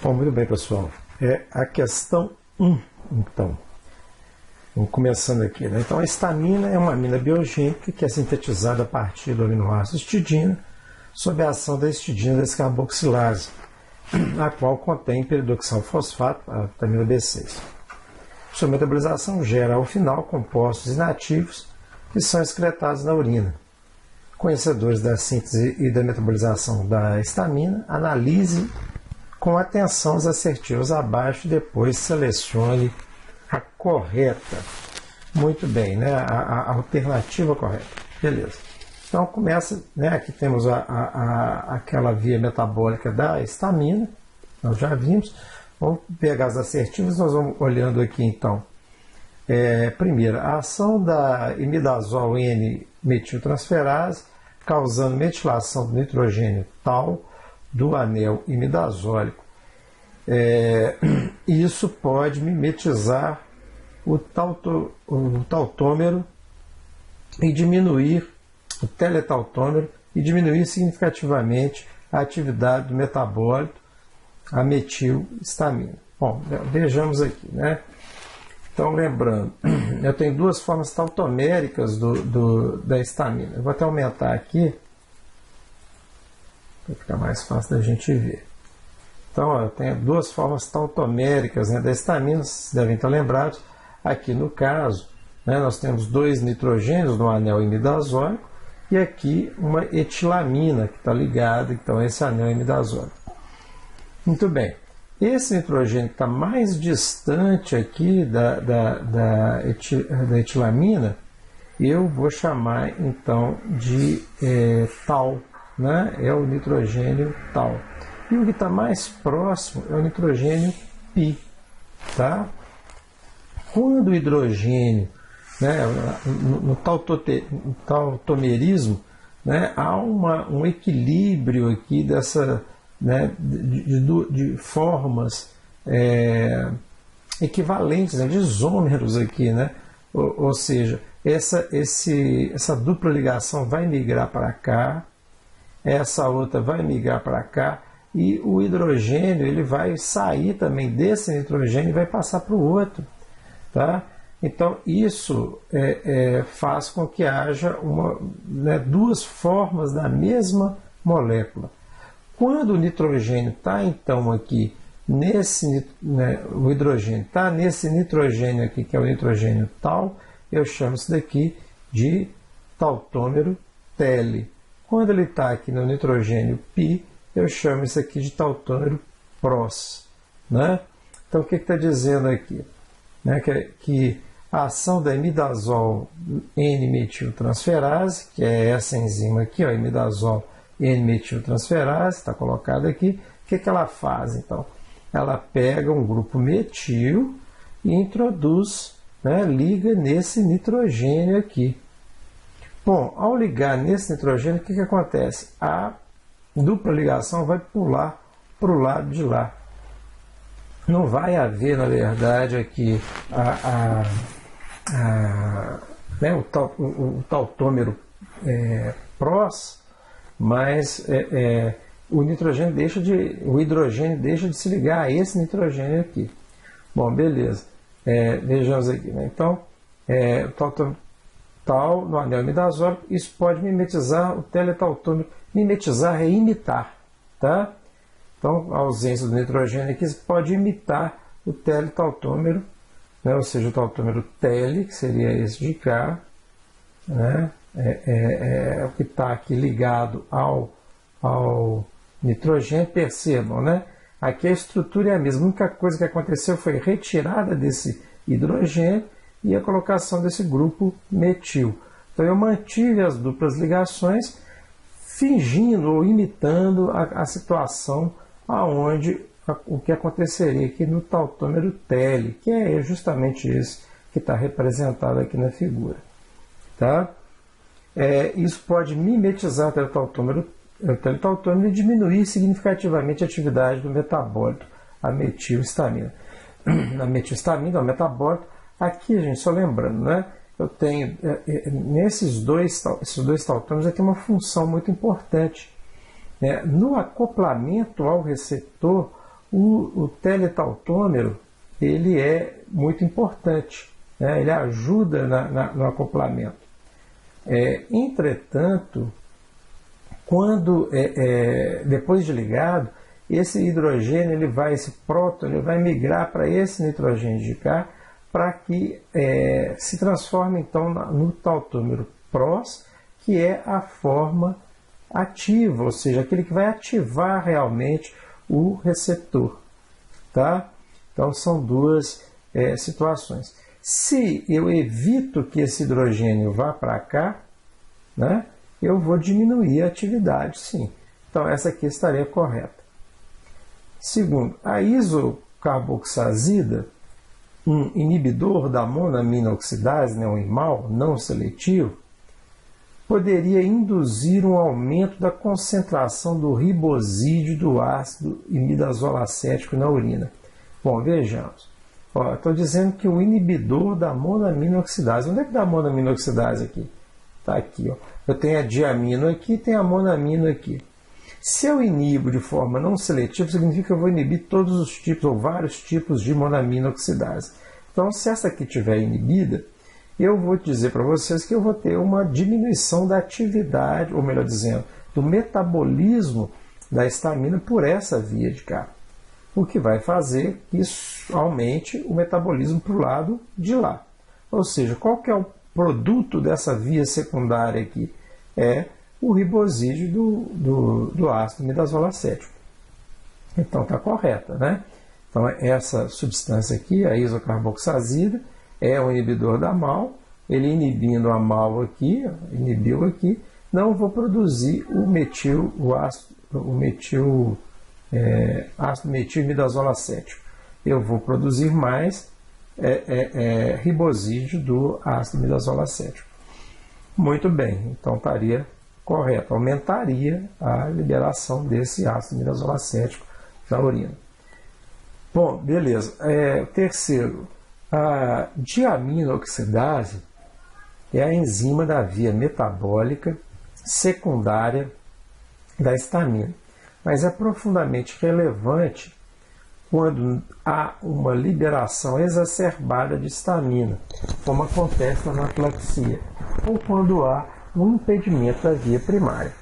Bom, muito bem, pessoal. É a questão 1, então. Vamos começando aqui, né? Então, a histamina é uma amina biogênica que é sintetizada a partir do aminoácido histidina sob a ação da histidina descarboxilase, a qual contém piridoxal-fosfato, a vitamina B6. Sua metabolização gera, ao final, compostos inativos que são excretados na urina. Conhecedores da síntese e da metabolização da histamina, analise com atenção os assertivos abaixo e depois selecione a correta. Muito bem, né? A alternativa correta. Beleza. Então começa, né? Aqui temos aquela via metabólica da histamina, nós já vimos. Vamos pegar as assertivas, nós vamos olhando aqui então. Primeiro, a ação da imidazol N-metiltransferase, causando metilação do nitrogênio tal do anel imidazólico. Isso pode mimetizar o tautômero e diminuir o teletautômero e diminuir significativamente a atividade do metabólito, a metilhistamina. Bom, vejamos aqui, né? Então, lembrando, eu tenho duas formas tautoméricas da histamina. Eu vou até aumentar aqui, para ficar mais fácil da gente ver. Então, ó, eu tenho duas formas tautoméricas, né, da histamina, vocês devem estar lembrados. Aqui, no caso, né, nós temos dois nitrogênios no anel imidazólico e aqui uma etilamina que está ligada, então, a esse anel imidazólico. Muito bem. Esse nitrogênio que está mais distante aqui da etilamina, eu vou chamar então de tal, né? É o nitrogênio tal. E o que está mais próximo é o nitrogênio pi. Tá? Quando o hidrogênio, né, no tautomerismo, né, há um equilíbrio aqui dessa, né, de formas equivalentes, né, de isômeros aqui, né? Ou seja, essa dupla ligação vai migrar para cá, essa outra vai migrar para cá, e o hidrogênio ele vai sair também desse nitrogênio e vai passar para o outro. Tá? Então, isso faz com que haja duas formas da mesma molécula. Quando o nitrogênio está, então, aqui, o hidrogênio está nesse nitrogênio aqui, que é o nitrogênio tal, eu chamo isso daqui de tautômero tele. Quando ele está aqui no nitrogênio pi, eu chamo isso aqui de tautômero pros. Né? Então, o que está dizendo aqui? Né? Que a ação da imidazol N-metiltransferase, que é essa enzima aqui, ó, imidazol N-metiltransferase, está colocado aqui. O que ela faz, então? Ela pega um grupo metil e introduz, né, liga nesse nitrogênio aqui. Bom, ao ligar nesse nitrogênio, o que acontece? A dupla ligação vai pular para o lado de lá. Não vai haver, na verdade, aqui né, o tautômero pros, mas o hidrogênio deixa de se ligar a esse nitrogênio aqui. Bom, beleza. Vejamos aqui, né? Então, tal no anel imidazólico, isso pode mimetizar o teletautômero. Mimetizar é imitar, tá? Então, a ausência do nitrogênio aqui pode imitar o teletautômero, né? Ou seja, o tautômero tele, que seria esse de cá, né? O que está aqui ligado ao nitrogênio. Percebam, né? Aqui a estrutura é a mesma. A única coisa que aconteceu foi retirada desse hidrogênio e a colocação desse grupo metil. Então eu mantive as duplas ligações, fingindo ou imitando a situação aonde o que aconteceria aqui no tautômero tele, que é justamente esse que está representado aqui na figura. Tá? Isso pode mimetizar o teletautômero e diminuir significativamente a atividade do metabólito, a metilhistamina. A metilhistamina é o metabólito. Aqui, gente, só lembrando, né? Eu tenho, esses dois tautômeros aqui, uma função muito importante. No acoplamento ao receptor, O teletaltômero ele é muito importante, né? Ele ajuda no acoplamento. Entretanto, quando depois de ligado, esse hidrogênio, esse próton, ele vai migrar para esse nitrogênio de cá, para que se transforme então no tautômero prós, que é a forma ativa, ou seja, aquele que vai ativar realmente o receptor. Tá? Então são duas situações. Se eu evito que esse hidrogênio vá para cá, né, eu vou diminuir a atividade, sim. Então essa aqui estaria correta. Segundo, a isocarboxazida, um inibidor da monoaminoxidase, né, um IMAL não seletivo, poderia induzir um aumento da concentração do ribosídeo do ácido imidazolacético na urina. Bom, vejamos. Estou dizendo que o inibidor da monoaminoxidase. Onde é que dá a monoaminoxidase aqui? Está aqui. Ó. Eu tenho a diamino aqui e tenho a monamino aqui. Se eu inibo de forma não seletiva, significa que eu vou inibir todos os tipos ou vários tipos de monoaminoxidase. Então, se essa aqui estiver inibida, eu vou dizer para vocês que eu vou ter uma diminuição da atividade, ou melhor dizendo, do metabolismo da histamina por essa via de cá. O que vai fazer que isso aumente o metabolismo para o lado de lá. Ou seja, qual que é o produto dessa via secundária aqui? É o ribosídeo do ácido imidazolacético. Então está correta, né? Então essa substância aqui, a isocarboxazida, é um inibidor da MAL. Ele inibindo a MAL aqui, inibiu aqui, não vou produzir ácido metil imidazolacético. Eu vou produzir mais ribosídeo do ácido imidazolacético. Muito bem, então estaria correto, aumentaria a liberação desse ácido imidazolacético na urina. Bom, beleza. Terceiro, a diaminoxidase é a enzima da via metabólica secundária da histamina, mas é profundamente relevante quando há uma liberação exacerbada de histamina, como acontece na anafilaxia, ou quando há um impedimento da via primária.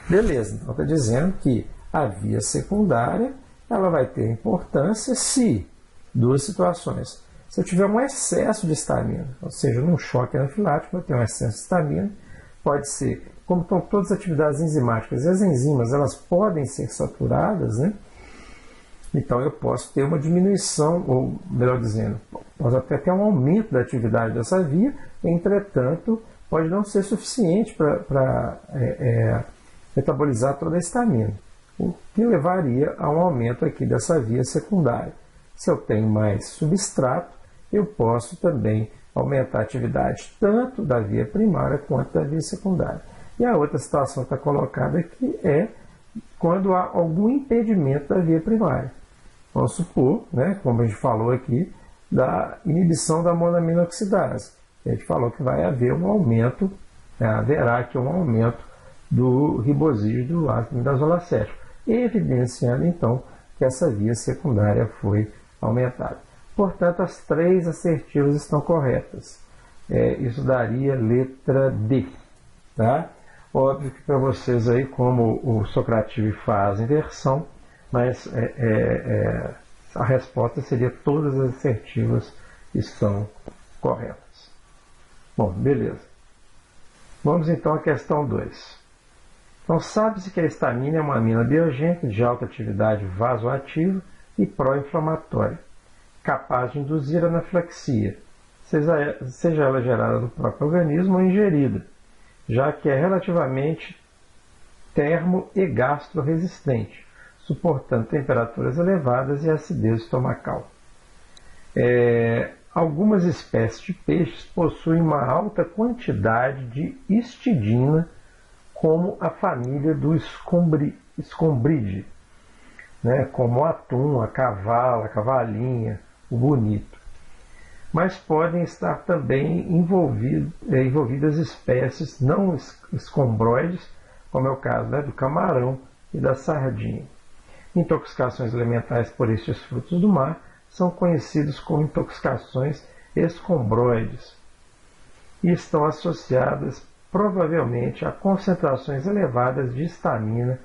Beleza, então está dizendo que a via secundária ela vai ter importância se duas situações. Se eu tiver um excesso de histamina, ou seja, num choque anafilático, eu tenho um excesso de histamina, pode ser, como estão todas as atividades enzimáticas, e as enzimas elas podem ser saturadas, né? Então eu posso ter uma diminuição, ou melhor dizendo, posso até ter um aumento da atividade dessa via, entretanto, pode não ser suficiente para metabolizar toda a histamina, o que levaria a um aumento aqui dessa via secundária. Se eu tenho mais substrato, eu posso também aumentar a atividade tanto da via primária quanto da via secundária. E a outra situação que está colocada aqui é quando há algum impedimento da via primária. Vamos supor, né, como a gente falou aqui, da inibição da monoaminoxidase. A gente falou que vai haver um aumento, haverá aqui um aumento do ribosídeo do ácido imidazolacético, evidenciando então que essa via secundária foi aumentada. Portanto, as três assertivas estão corretas. Isso daria letra D. Tá? Óbvio que para vocês aí, como o Socrative faz inversão, mas a resposta seria todas as assertivas estão corretas. Bom, beleza. Vamos então à questão 2. Então, sabe-se que a histamina é uma amina biogênica de alta atividade vasoativa e pró-inflamatória, capaz de induzir anafilaxia, seja ela gerada no próprio organismo ou ingerida, já que é relativamente termo- e gastroresistente, suportando temperaturas elevadas e acidez estomacal. Algumas espécies de peixes possuem uma alta quantidade de histidina, como a família do Scombridae, né, como o atum, a cavala, a cavalinha, o bonito. Mas podem estar também envolvidas espécies não escombroides, como é o caso, né, do camarão e da sardinha. Intoxicações alimentares por estes frutos do mar são conhecidas como intoxicações escombroides e estão associadas provavelmente a concentrações elevadas de histamina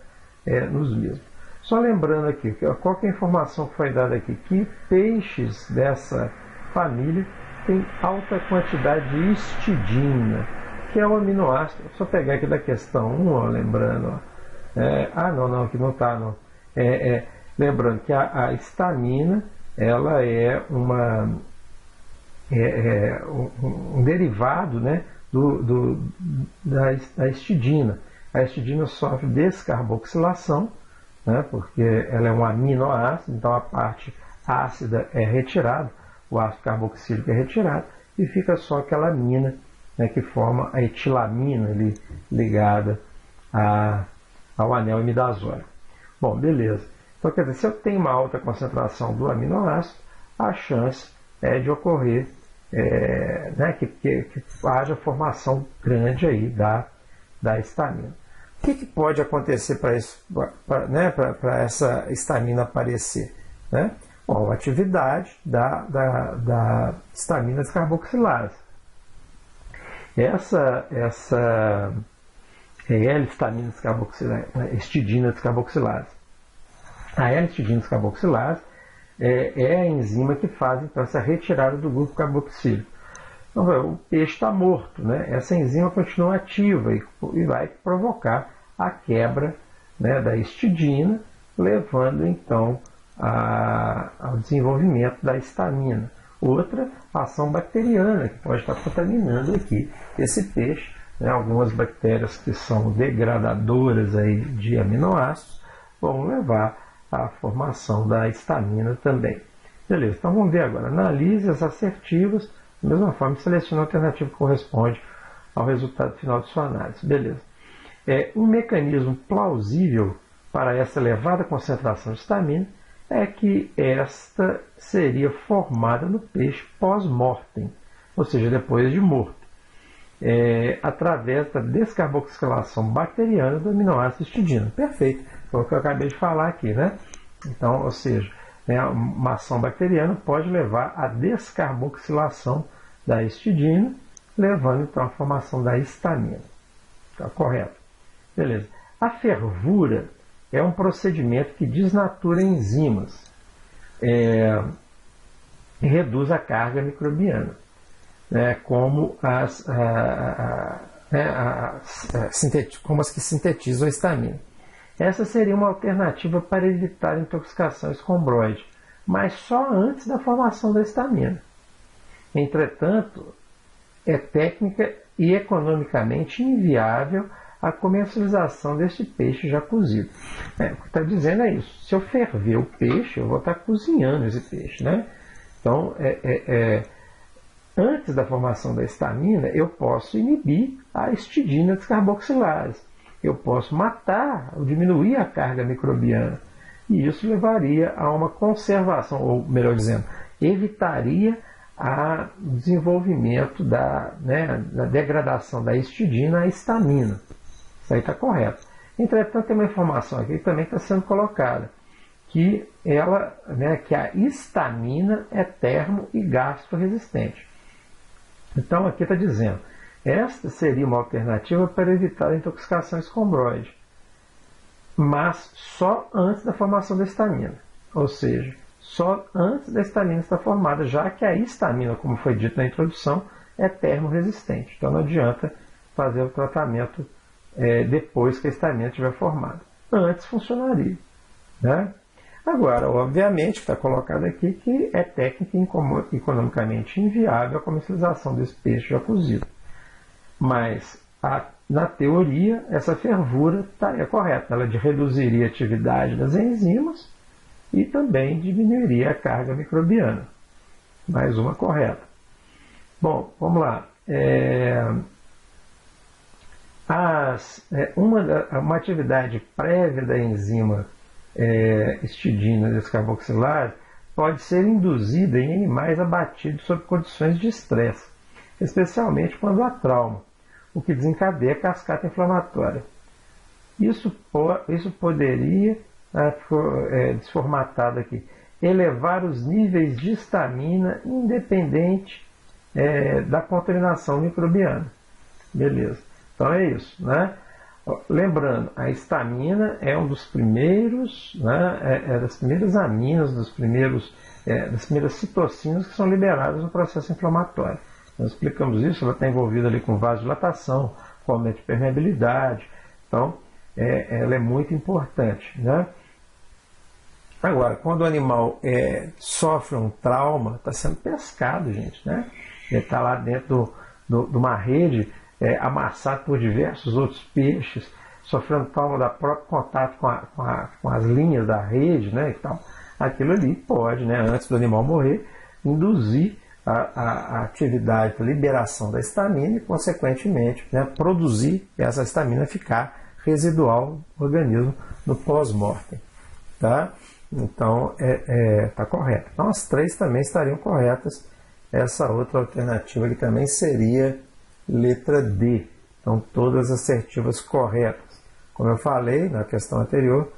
nos mesmos. Só lembrando aqui, qual que é a informação que foi dada aqui? Que peixes dessa família têm alta quantidade de histidina, que é o aminoácido. Só pegar aqui da questão 1, ó, lembrando. Não, aqui não está. Não. Lembrando que a histamina ela é um derivado, né, da histidina. A histidina sofre descarboxilação, né, porque ela é um aminoácido, então a parte ácida é retirada, o ácido carboxílico é retirado e fica só aquela amina, né, que forma a etilamina ali, ligada ao anel imidazólico. Bom, beleza. Então, quer dizer, se eu tenho uma alta concentração do aminoácido, a chance é de ocorrer né, que haja formação grande aí da histamina. O que pode acontecer para essa histamina aparecer? Né? Bom, a atividade da histamina descarboxilase. Essa L-histamina descarboxilase, histidina descarboxilase. A L-histidina descarboxilase é a enzima que faz então, essa retirada do grupo carboxílico. Então, o peixe está morto, né? Essa enzima continua ativa e vai provocar a quebra, né, da histidina, levando então ao desenvolvimento da histamina. Outra ação bacteriana que pode estar contaminando aqui esse peixe, né? Algumas bactérias que são degradadoras aí de aminoácidos vão levar à formação da histamina também. Beleza, então vamos ver agora. Analise as assertivas, da mesma forma, seleciona a alternativa que corresponde ao resultado final de sua análise. Beleza. Um mecanismo plausível para essa elevada concentração de histamina é que esta seria formada no peixe pós-mortem, ou seja, depois de morto, através da descarboxilação bacteriana do aminoácido histidina. Perfeito, foi o que eu acabei de falar aqui, né? Então, ou seja, uma ação bacteriana pode levar à descarboxilação da histidina, levando então à formação da histamina. Tá correto? Beleza. A fervura é um procedimento que desnatura enzimas e reduz a carga microbiana, né, como as que sintetizam a histamina. Essa seria uma alternativa para evitar intoxicação escombroide, mas só antes da formação da histamina. Entretanto, é técnica e economicamente inviável a comercialização deste peixe já cozido. O que está dizendo é isso. Se eu ferver o peixe, eu vou estar cozinhando esse peixe, né? Então, antes da formação da histamina, eu posso inibir a histidina descarboxilase. Eu posso matar ou diminuir a carga microbiana. E isso levaria a uma conservação, ou melhor dizendo, evitaria o desenvolvimento da degradação da histidina à histamina. Isso aí está correto. Entretanto, tem uma informação aqui que também está sendo colocada, que a histamina é termo e gastro-resistente. Então, aqui está dizendo, esta seria uma alternativa para evitar a intoxicação escombroide, mas só antes da formação da histamina. Ou seja, só antes da histamina estar formada, já que a histamina, como foi dito na introdução, é termorresistente. Então não adianta fazer o tratamento depois que a histamina estiver formada. Antes funcionaria, né? Agora, obviamente, está colocado aqui que é técnica e economicamente inviável a comercialização desse peixe já cozido. Mas, na teoria, essa fervura estaria correta. Ela reduziria a atividade das enzimas e também diminuiria a carga microbiana. Mais uma correta. Bom, vamos lá. Uma atividade prévia da enzima histidina descarboxilase pode ser induzida em animais abatidos sob condições de estresse, especialmente quando há trauma, o que desencadeia cascata inflamatória. Isso poderia ficou desformatado aqui. Elevar os níveis de histamina independente da contaminação microbiana. Beleza. Então é isso, né? Lembrando, a histamina é um dos primeiros, né, das primeiras aminas, das primeiras citocinas que são liberadas no processo inflamatório. Nós explicamos isso, ela está envolvida ali com vasodilatação, com aumento de permeabilidade. Então, ela é muito importante, né? Agora, quando o animal sofre um trauma, está sendo pescado, gente, né? Ele está lá dentro de uma rede, amassado por diversos outros peixes, sofrendo trauma da próprio contato com as linhas da rede, né, e tal. Aquilo ali pode, né, antes do animal morrer, induzir a atividade, a liberação da histamina e, consequentemente, né, produzir essa histamina ficar residual no organismo no pós-mortem. Tá? Então, está correto. Então, as três também estariam corretas. Essa outra alternativa que também seria letra D. Então, todas assertivas corretas. Como eu falei na questão anterior,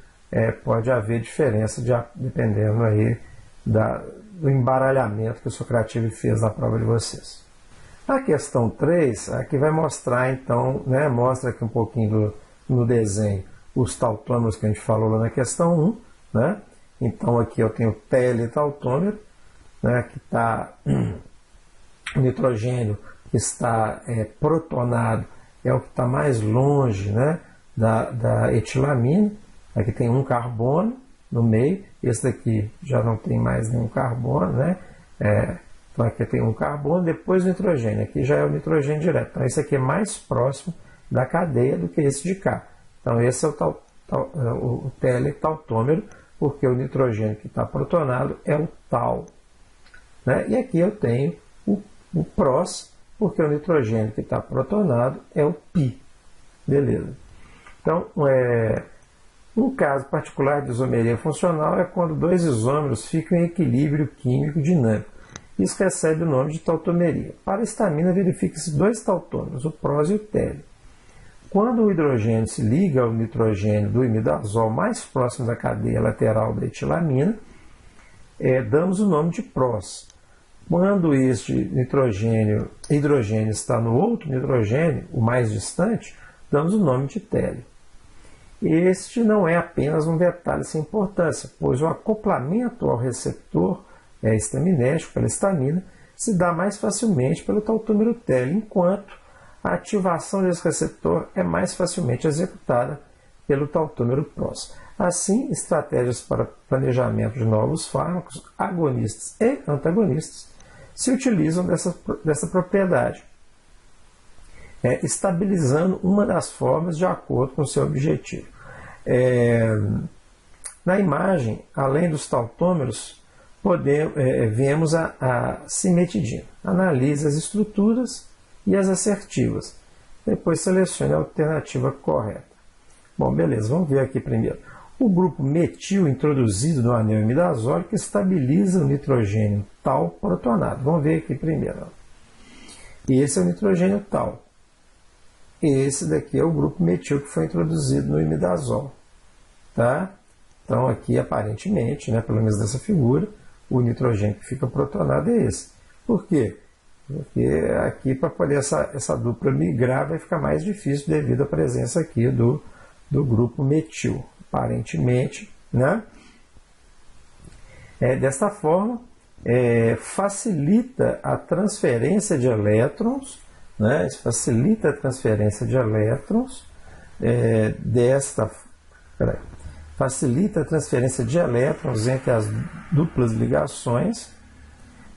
pode haver diferença dependendo aí do embaralhamento que o Socrative fez na prova de vocês. A questão 3, aqui vai mostrar, então, né, mostra aqui um pouquinho no desenho os tautômeros que a gente falou lá na questão 1. Né? Então, aqui eu tenho teletautômero, né, que está o nitrogênio que está protonado, é o que está mais longe, né, da etilamina. Aqui tem um carbono no meio, esse daqui já não tem mais nenhum carbono, né? Então aqui tem um carbono, depois o nitrogênio, aqui já é o nitrogênio direto. Então esse aqui é mais próximo da cadeia do que esse de cá. Então esse é o teletautômero, porque o nitrogênio que está protonado é o tal. Né? E aqui eu tenho o prós, porque o nitrogênio que está protonado é o pi. Beleza. Então, um caso particular de isomeria funcional é quando dois isômeros ficam em equilíbrio químico dinâmico. Isso recebe o nome de tautomeria. Para a histamina, verifica-se dois tautômeros, o prós e o télio. Quando o hidrogênio se liga ao nitrogênio do imidazol mais próximo da cadeia lateral da etilamina, damos o nome de prós. Quando este hidrogênio está no outro nitrogênio, o mais distante, damos o nome de télio. Este não é apenas um detalhe sem importância, pois o acoplamento ao receptor estaminérgico, pela histamina, se dá mais facilmente pelo tautômero télio, enquanto a ativação desse receptor é mais facilmente executada pelo tautômero prós. Assim, estratégias para planejamento de novos fármacos, agonistas e antagonistas, se utilizam dessa propriedade, estabilizando uma das formas de acordo com o seu objetivo. Na imagem, além dos tautômeros, vemos a cimetidina. Analise as estruturas e as assertivas. Depois selecione a alternativa correta. Bom, beleza, vamos ver aqui primeiro. O grupo metil introduzido no anel imidazólico estabiliza o nitrogênio tal protonado. Vamos ver aqui primeiro. Esse é o nitrogênio tal. Esse daqui é o grupo metil que foi introduzido no imidazol. Tá? Então aqui aparentemente, né, pelo menos dessa figura, o nitrogênio que fica protonado é esse. Por quê? Porque aqui para poder essa dupla migrar vai ficar mais difícil devido à presença aqui do grupo metil. Aparentemente, né? Desta forma, facilita a transferência de elétrons, né? Isso facilita a transferência de elétrons facilita a transferência de elétrons entre as duplas ligações,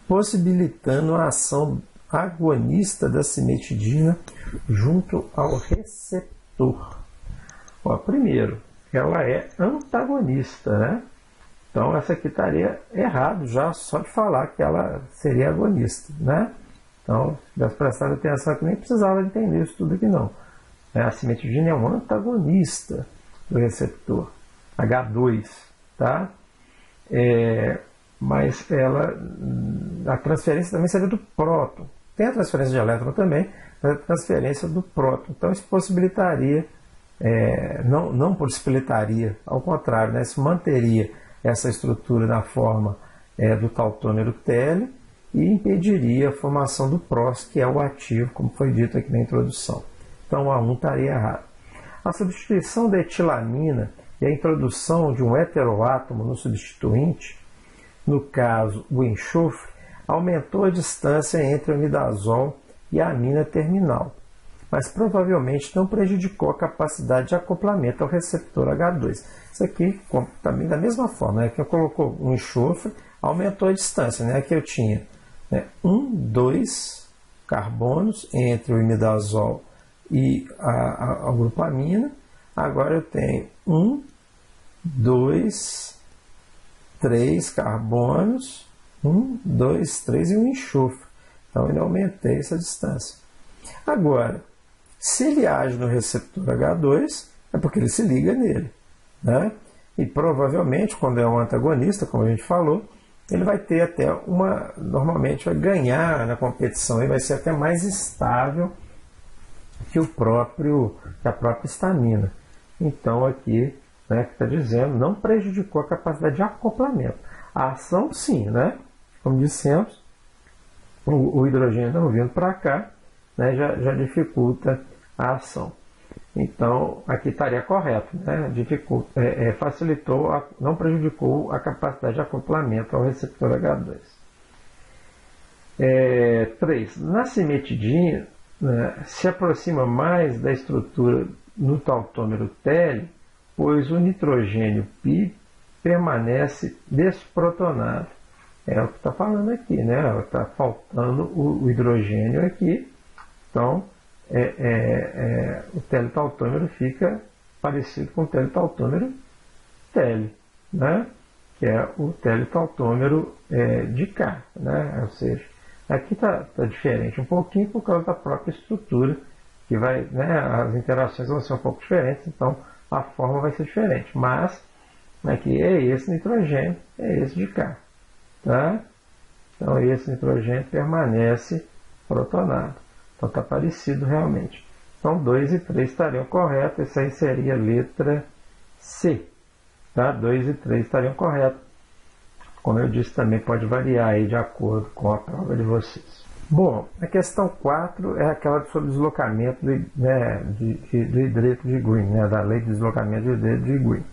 possibilitando a ação agonista da cimetidina junto ao receptor. Primeiro, ela é antagonista, né? Então essa aqui estaria errado já só de falar que ela seria agonista, né? Então, se tivesse prestado atenção aqui, nem precisava entender isso tudo aqui não. A cimetidina é um antagonista do receptor H2, tá? Mas a transferência também seria do próton. Tem a transferência de elétron também, mas a transferência do próton. Então isso possibilitaria não precipitaria, ao contrário, né, se manteria essa estrutura na forma do tautômero tele e impediria a formação do prós, que é o ativo, como foi dito aqui na introdução. Então, A1 estaria errado. A substituição da etilamina e a introdução de um heteroátomo no substituinte, no caso o enxofre, aumentou a distância entre o imidazol e a amina terminal, mas provavelmente não prejudicou a capacidade de acoplamento ao receptor H2. Isso aqui também da mesma forma, que eu colocou um enxofre, aumentou a distância, né? Aqui eu tinha 2 carbonos entre o imidazol e o grupo amina. Agora eu tenho 2, 3 carbonos, 2, 3 e um enxofre. Então eu aumentei essa distância. Agora, se ele age no receptor H2, é porque ele se liga nele, né? E provavelmente, quando é um antagonista, como a gente falou, ele vai ter até normalmente vai ganhar na competição, e vai ser até mais estável que a própria histamina. Então aqui, né, que está dizendo, não prejudicou a capacidade de acoplamento. A ação sim, né? Como dissemos, o hidrogênio não vindo para cá, né, já dificulta a ação. Então, aqui estaria correto, né? Facilitou, não prejudicou a capacidade de acoplamento ao receptor H2. 3. Na cimetidina, né, se aproxima mais da estrutura no tautômero tele, pois o nitrogênio π permanece desprotonado. É o que está falando aqui, né? Está faltando o hidrogênio aqui. Então, o teletautômero fica parecido com o teletautômero tele, né? Que é o teletautômero de K, né? Ou seja, aqui está diferente um pouquinho por causa da própria estrutura, que vai, né, as interações vão ser um pouco diferentes, então a forma vai ser diferente. Mas aqui é esse nitrogênio, é esse de K, tá? Então esse nitrogênio permanece protonado. Então está parecido realmente. Então 2 e 3 estariam corretos. Essa aí seria a letra C. Tá? 2 e 3 estariam corretos. Como eu disse, também pode variar aí de acordo com a prova de vocês. Bom, a questão 4 é aquela sobre o deslocamento do hidreto de Green, né? Da lei de deslocamento do hidreto de Green.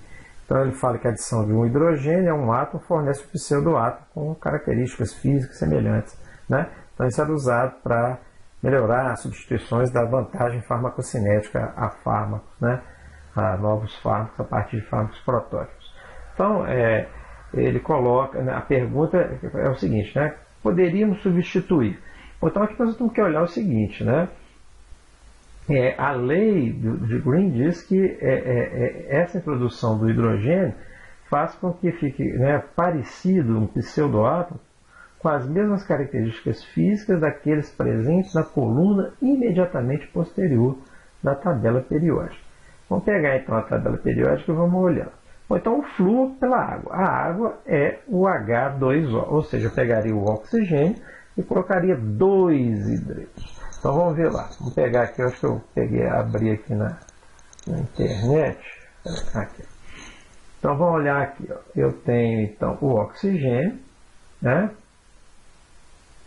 Então ele fala que a adição de um hidrogênio a um átomo fornece um pseudoátomo com características físicas semelhantes, né? Então isso era usado para melhorar as substituições da vantagem farmacocinética a fármacos, né? A novos fármacos a partir de fármacos protótipos. Então, ele coloca, a pergunta é o seguinte, né? Poderíamos substituir? Então, aqui nós temos que olhar o seguinte, né? A lei de Green diz que essa introdução do hidrogênio faz com que fique, né, parecido um pseudoátomo com as mesmas características físicas daqueles presentes na coluna imediatamente posterior da tabela periódica. Vamos pegar então a tabela periódica e vamos olhar. Bom, então o flúor pela água. A água é o H2O, ou seja, eu pegaria o oxigênio e colocaria 2 hidretos. Então vamos ver lá. Vamos pegar aqui, eu acho que eu abri aqui na internet. Aqui. Então vamos olhar aqui. Ó. Eu tenho então o oxigênio, né?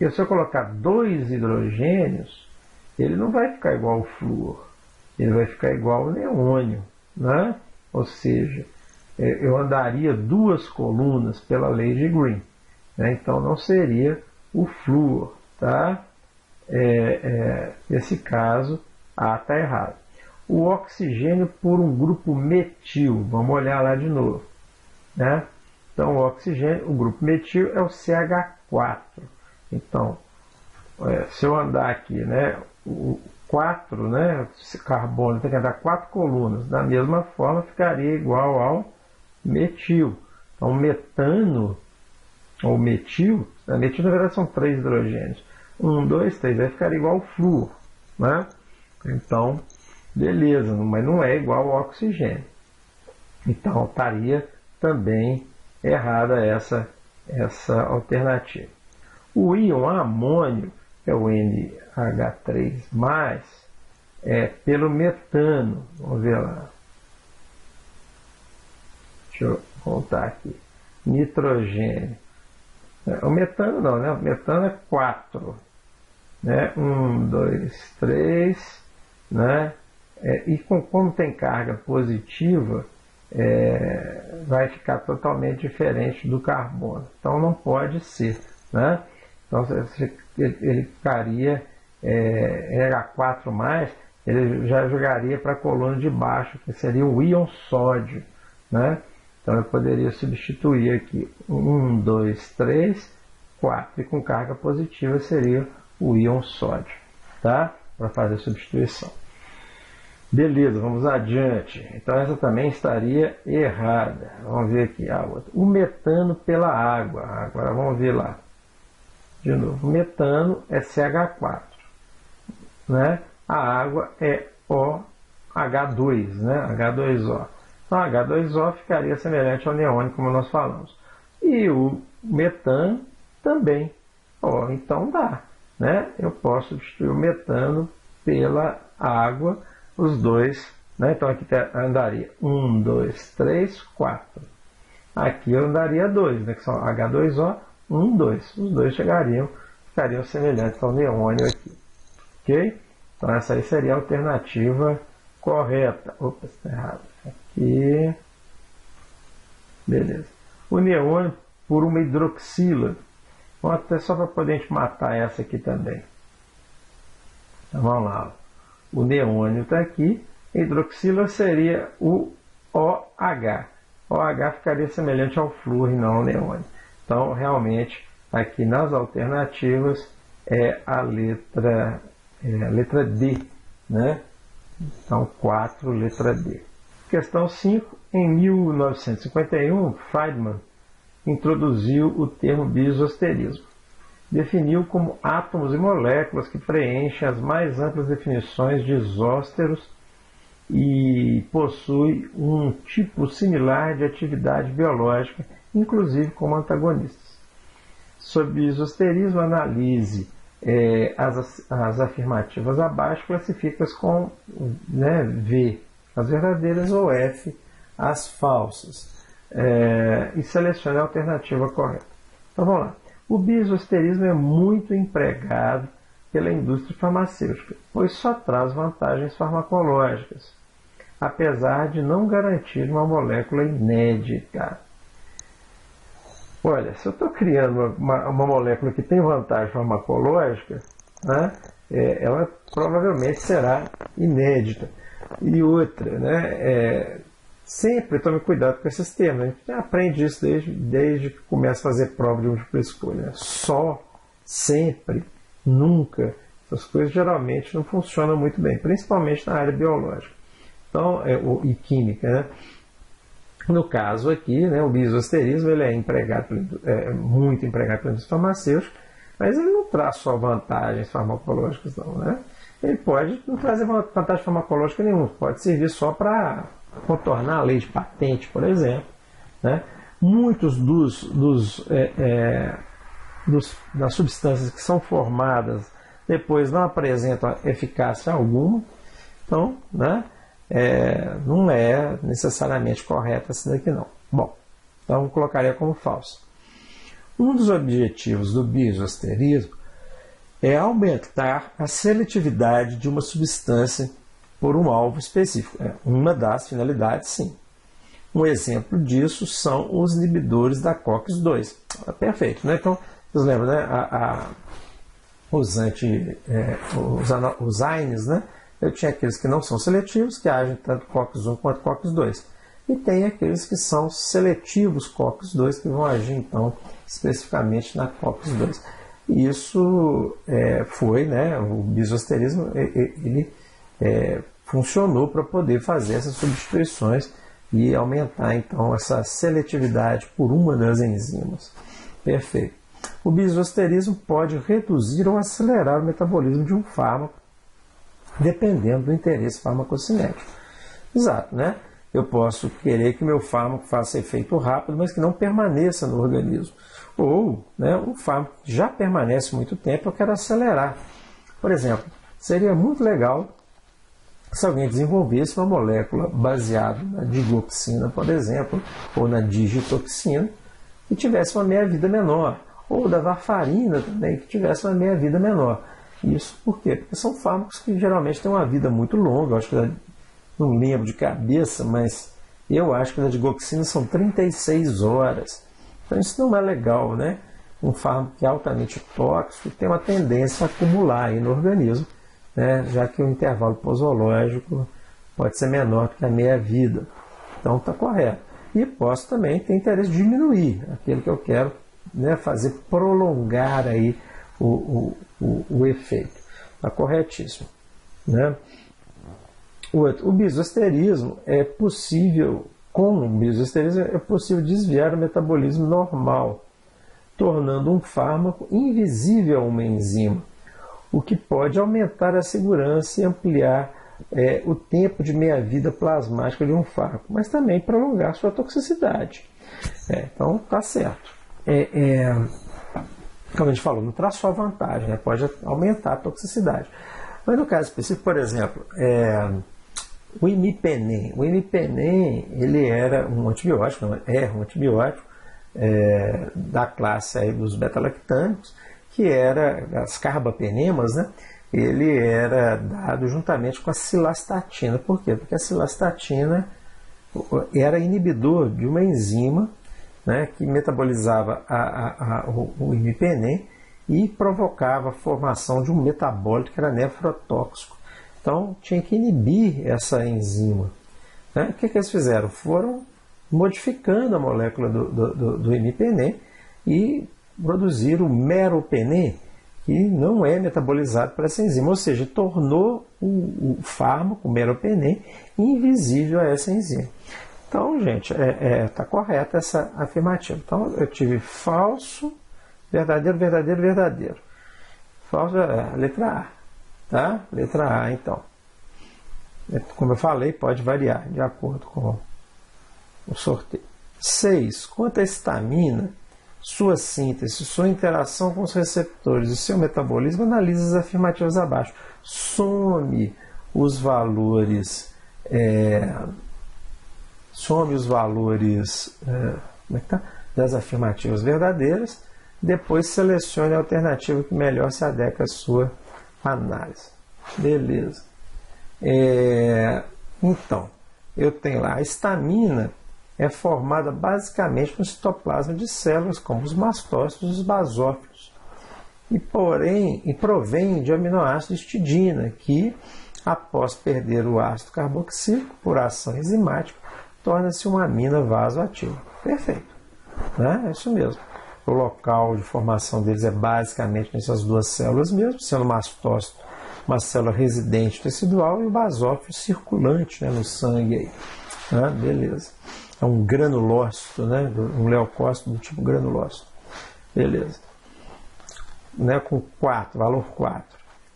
E se eu colocar 2 hidrogênios, ele não vai ficar igual ao flúor, ele vai ficar igual ao neônio, né? Ou seja, eu andaria 2 colunas pela lei de Green, né? Então não seria o flúor, tá? Nesse caso, A está errado. O oxigênio por um grupo metil, vamos olhar lá de novo, né? Então o oxigênio, o grupo metil é o CH4. Então, se eu andar aqui, né, o 4, né, carbono, tem que andar 4 colunas, da mesma forma ficaria igual ao metil. Então, metano, ou metil na verdade são 3 hidrogênios. 1, 2, 3, vai ficar igual ao flúor, né? Então, beleza, mas não é igual ao oxigênio. Então, estaria também errada essa alternativa. O íon amônio, que é o NH3+, pelo metano. Vamos ver lá. Deixa eu voltar aqui. Nitrogênio. O metano não, né? O metano é 4. Né? 1, 2, 3. Né? E como tem carga positiva, vai ficar totalmente diferente do carbono. Então não pode ser. Né? Então ele ficaria H4+, ele já jogaria para a coluna de baixo, que seria o íon sódio. Né? Então eu poderia substituir aqui 1, 2, 3, 4. E com carga positiva seria o íon sódio. Tá? Para fazer a substituição. Beleza, vamos adiante. Então essa também estaria errada. Vamos ver aqui a outra. O metano pela água. Agora vamos ver lá. De novo, o metano é CH4. Né? A água é OH2, né? H2O. Então H2O ficaria semelhante ao neônio, como nós falamos. E o metano também. Então dá. Né? Eu posso substituir o metano pela água, os dois. Né? Então aqui andaria 1, 2, 3, 4. Aqui eu andaria 2, né? Que são H2O, 1, 2. Os dois ficariam semelhantes ao neônio aqui. Ok? Então essa aí seria a alternativa correta. Opa, está errado. Aqui. Beleza. O neônio por uma hidroxila. Vamos até só para poder a gente matar essa aqui também. Então vamos lá. O neônio está aqui. A hidroxila seria o OH. OH ficaria semelhante ao flúor e não ao neônio. Então realmente aqui nas alternativas é a letra D. Né? Então 4, letra D. Questão 5. Em 1951, Feynman introduziu o termo bioisosterismo. Definiu como átomos e moléculas que preenchem as mais amplas definições de isósteros e possui um tipo similar de atividade biológica, inclusive como antagonistas. Sobre isosterismo, analise as afirmativas abaixo, classifica-as com V, as verdadeiras, ou F, as falsas. E selecione a alternativa correta. Então vamos lá. O bioisosterismo é muito empregado pela indústria farmacêutica, pois só traz vantagens farmacológicas, apesar de não garantir uma molécula inédita. Olha, se eu estou criando uma molécula que tem vantagem farmacológica, né, ela provavelmente será inédita. E outra, né, sempre tome cuidado com esses termos. A gente aprende isso desde que começa a fazer prova de múltipla escolha. Né? Só, sempre, nunca. Essas coisas geralmente não funcionam muito bem, principalmente na área biológica e química. Né? No caso aqui, né, o bioisosterismo ele é muito empregado pela indústria farmacêutica, mas ele não traz só vantagens farmacológicas, não. Né? Ele pode não trazer vantagem farmacológica nenhuma, pode servir só para contornar a lei de patente, por exemplo. Né? Muitos das substâncias que são formadas depois não apresentam eficácia alguma, então, né, não é necessariamente correta essa daqui não. Bom, então colocaria como falso. Um dos objetivos do bioisosterismo é aumentar a seletividade de uma substância por um alvo específico. É uma das finalidades, sim. Um exemplo disso são os inibidores da COX-2. Perfeito, né? Então, vocês lembram, né? Os AINES, né? Eu tinha aqueles que não são seletivos, que agem tanto COX-1 quanto COX-2. E tem aqueles que são seletivos COX-2, que vão agir, então, especificamente na COX-2. E isso foi, né? O bioisosterismo, ele funcionou para poder fazer essas substituições e aumentar então essa seletividade por uma das enzimas. Perfeito. O bioisosterismo pode reduzir ou acelerar o metabolismo de um fármaco, dependendo do interesse farmacocinético. Exato, né? Eu posso querer que meu fármaco faça efeito rápido, mas que não permaneça no organismo. Ou, né, um fármaco que já permanece muito tempo, eu quero acelerar. Por exemplo, seria muito legal se alguém desenvolvesse uma molécula baseada na digoxina, por exemplo, ou na digitoxina, que tivesse uma meia-vida menor, ou da varfarina também, que tivesse uma meia-vida menor. Isso por quê? Porque são fármacos que geralmente têm uma vida muito longa, eu acho que não lembro de cabeça, mas eu acho que da digoxina são 36 horas. Então isso não é legal, né? Um fármaco que é altamente tóxico tem uma tendência a acumular aí no organismo, né? Já que o intervalo posológico pode ser menor do que a meia-vida. Então está correto. E posso também ter interesse de diminuir aquele que eu quero, né, fazer prolongar aí o efeito. Está corretíssimo. Né? O bisosterismo é possível, com o bisosterismo é possível desviar o metabolismo normal, tornando um fármaco invisível a uma enzima, o que pode aumentar a segurança e ampliar o tempo de meia-vida plasmática de um fármaco, mas também prolongar sua toxicidade. Então, está certo. Como a gente falou, não traz só vantagem, né? Pode aumentar a toxicidade. Mas no caso específico, por exemplo, o imipenem. O imipenem, ele era um antibiótico, um antibiótico da classe aí dos beta-lactâmicos, que era as carbapenemas, né? Ele era dado juntamente com a cilastatina. Por quê? Porque a cilastatina era inibidor de uma enzima, né, que metabolizava o imipenem e provocava a formação de um metabólito que era nefrotóxico. Então tinha que inibir essa enzima. Né? O que eles fizeram? Foram modificando a molécula do imipenem e produziram o meropenem, que não é metabolizado por essa enzima, ou seja, tornou o fármaco, o meropenem, invisível a essa enzima. Então, gente, está correta essa afirmativa. Então, eu tive falso, verdadeiro, verdadeiro, verdadeiro. Falso é a letra A. Tá? Letra A, então. Como eu falei, pode variar de acordo com o sorteio. 6. Quanto à histamina, sua síntese, sua interação com os receptores e seu metabolismo, analise as afirmativas abaixo. Some os valores... das afirmativas verdadeiras, depois selecione a alternativa que melhor se adequa à sua análise. Beleza. Então, eu tenho lá, a histamina é formada basicamente no citoplasma de células, como os mastócitos e os basófilos, e provém de aminoácido histidina, que, após perder o ácido carboxílico por ação enzimática, torna-se uma amina vasoativa. Perfeito. Né? É isso mesmo. O local de formação deles é basicamente nessas duas células mesmo, sendo o mastócito uma célula residente tecidual e o basófilo circulante, né, no sangue. Aí. Ah, beleza. É um granulócito, né, um leucócito do tipo granulócito. Beleza. Né, com 4, valor 4.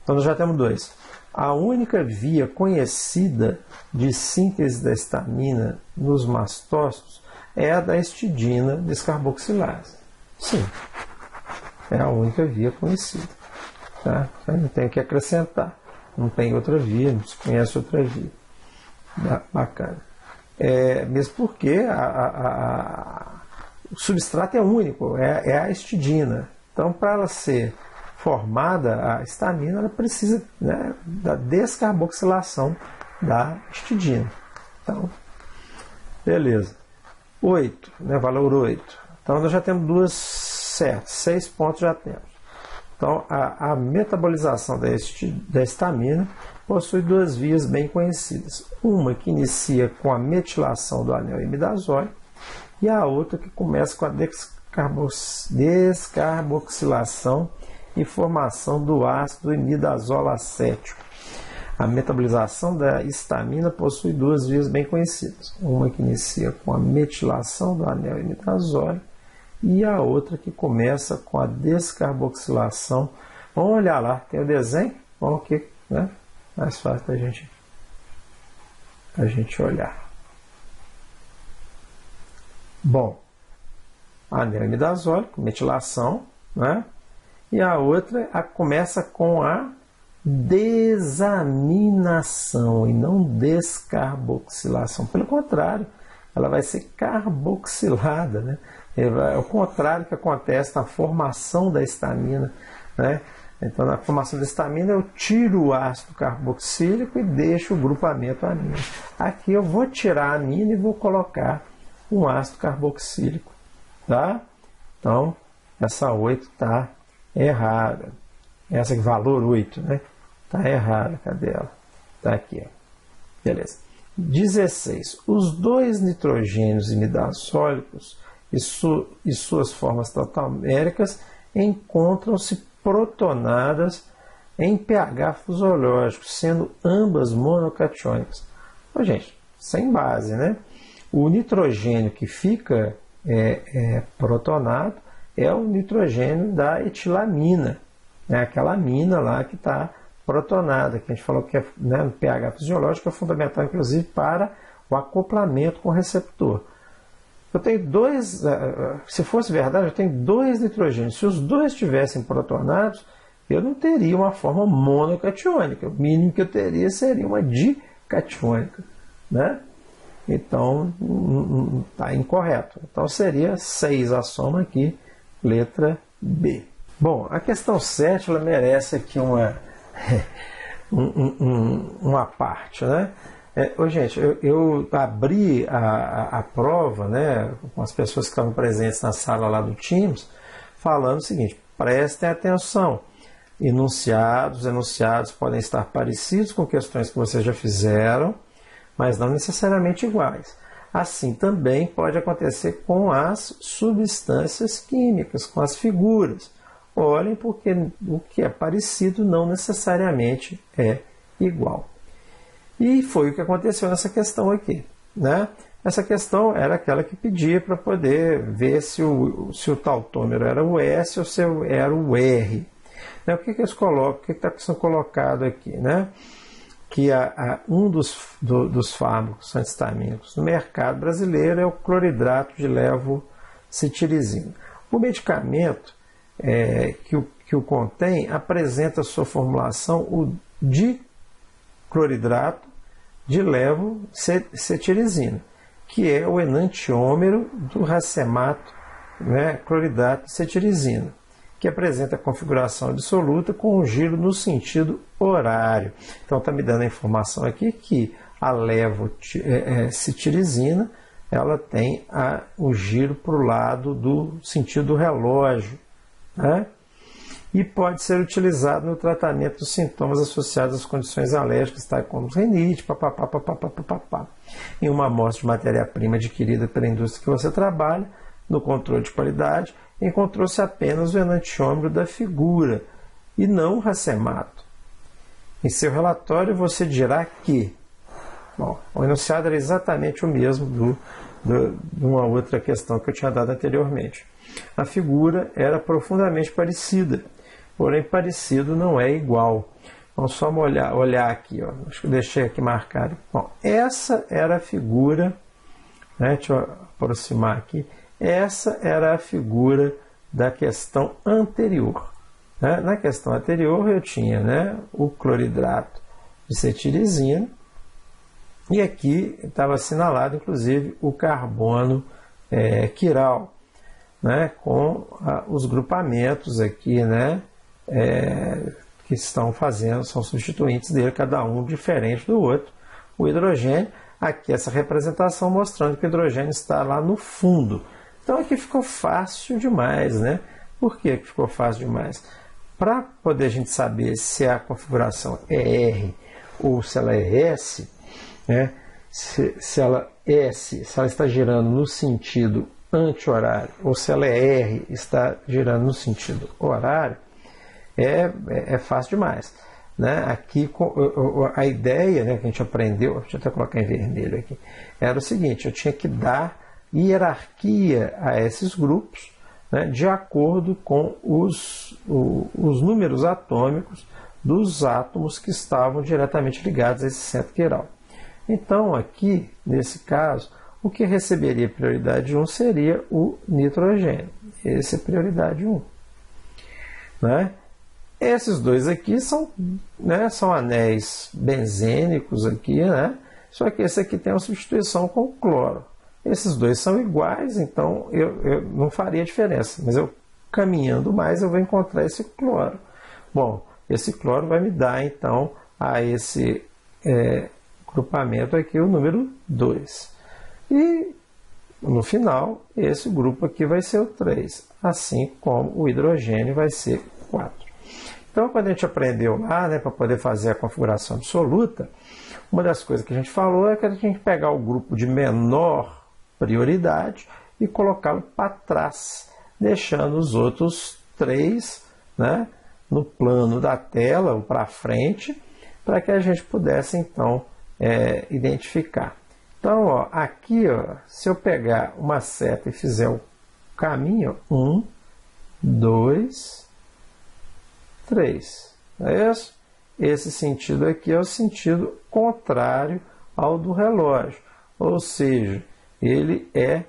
Então nós já temos 2. A única via conhecida de síntese da histamina nos mastócitos é a da histidina descarboxilase. Sim, é a única via conhecida. Tá? Eu não tenho que acrescentar. Não tem outra via, não se conhece outra via. Bacana. Mesmo porque o substrato é único, é a histidina. Então, para ela ser formada, a histamina, ela precisa, né, da descarboxilação da histidina. Então, beleza. 8, né, valor 8. Então, nós já temos 2 certas, 6 pontos já temos. Então, a metabolização da histamina possui 2 vias bem conhecidas. Uma que inicia com a metilação do anel imidazólico e a outra que começa com a descarboxilação e formação do ácido imidazolo acético. A metabolização da histamina possui 2 vias bem conhecidas. Uma que inicia com a metilação do anel imidazólico e a outra que começa com a descarboxilação. Vamos olhar lá, tem o desenho? Vamos aqui, né? Mais fácil da gente olhar. Bom, anel imidazólico, metilação, né? E a outra começa com a desaminação e não descarboxilação. Pelo contrário, ela vai ser carboxilada, né? É o contrário que acontece na formação da histamina, né? Então, na formação da histamina, eu tiro o ácido carboxílico e deixo o grupamento amino. Aqui eu vou tirar a amina e vou colocar um ácido carboxílico, tá? Então, essa 8 está errada. Essa aqui, valor 8, né? Está errada. Cadê ela? Está aqui, ó. Beleza. 16. Os dois nitrogênios imidazólicos e suas formas tautoméricas encontram-se protonadas em pH fisiológico, sendo ambas monocatiônicas. Ô, gente, sem base, né? O nitrogênio que fica protonado é o nitrogênio da etilamina, né? Aquela amina lá que está protonada, que a gente falou que é, né, no pH fisiológico é fundamental, inclusive, para o acoplamento com o receptor. Eu tenho dois, se fosse verdade, eu tenho dois nitrogênios. Se os dois estivessem protonados, eu não teria uma forma monocatiônica. O mínimo que eu teria seria uma dicatiônica, né? Então, está incorreto. Então, seria 6 a soma aqui, letra B. Bom, a questão 7 ela merece aqui uma parte, né? Gente, eu abri a prova, né, com as pessoas que estavam presentes na sala lá do Teams, falando o seguinte: prestem atenção, enunciados podem estar parecidos com questões que vocês já fizeram, mas não necessariamente iguais. Assim também pode acontecer com as substâncias químicas, com as figuras. Olhem, porque o que é parecido não necessariamente é igual. E foi o que aconteceu nessa questão aqui, né? Essa questão era aquela que pedia para poder ver se o tautômero era o S ou se era o R. Né? O que eles colocam? O que está sendo colocado aqui? Né? Que um dos fármacos antistamínicos no mercado brasileiro é o cloridrato de levocetirizina. O medicamento que o contém apresenta sua formulação o dicloridrato de levocetirizina, que é o enantiômero do racemato, né, cloridrato de cetirizina, que apresenta a configuração absoluta com um giro no sentido horário. Então está me dando a informação aqui que a levocetirizina ela tem o giro para o lado do sentido do relógio, né? E pode ser utilizado no tratamento dos sintomas associados às condições alérgicas, tais como rinite, papapá. Em uma amostra de matéria-prima adquirida pela indústria que você trabalha, no controle de qualidade, encontrou-se apenas o enantiômero da figura e não o racemato. Em seu relatório, você dirá que o enunciado era exatamente o mesmo de uma outra questão que eu tinha dado anteriormente. A figura era profundamente parecida, porém parecido não é igual. Vamos só olhar aqui, ó. Acho que eu deixei aqui marcado. Bom, essa era a figura, né? Deixa eu aproximar aqui. Essa era a figura da questão anterior. Né? Na questão anterior eu tinha, né, o cloridrato de cetirizina e aqui estava assinalado inclusive o carbono quiral, né, com os grupamentos aqui, né, que estão fazendo, são substituintes dele, cada um diferente do outro. O hidrogênio, aqui essa representação mostrando que o hidrogênio está lá no fundo. Então aqui ficou fácil demais, né? Por que ficou fácil demais? Para poder a gente saber se a configuração é R ou se ela é S, né? Se ela está girando no sentido anti-horário ou se ela é R está girando no sentido horário, é fácil demais, né? Aqui a ideia, né, que a gente aprendeu, deixa eu até colocar em vermelho aqui, era o seguinte: eu tinha que dar hierarquia a esses grupos, né, de acordo com os números atômicos dos átomos que estavam diretamente ligados a esse centro quiral. Então aqui, nesse caso, o que receberia prioridade 1 seria o nitrogênio. Esse é prioridade 1. Né? Esses dois aqui são, né, são anéis benzênicos aqui, né? Só que esse aqui tem uma substituição com o cloro. Esses dois são iguais, então eu não faria diferença, mas eu caminhando mais eu vou encontrar esse cloro. Bom, esse cloro vai me dar então a esse grupamento aqui o número 2. E no final, esse grupo aqui vai ser o 3, assim como o hidrogênio vai ser 4. Então, quando a gente aprendeu lá, né, para poder fazer a configuração absoluta, uma das coisas que a gente falou é que a gente pegar o grupo de menor prioridade e colocá-lo para trás, deixando os outros 3, né, no plano da tela ou para frente, para que a gente pudesse então identificar. Então, ó, aqui, ó, se eu pegar uma seta e fizer o caminho, 1, 2, 3. É isso? Esse sentido aqui é o sentido contrário ao do relógio. Ou seja, ele é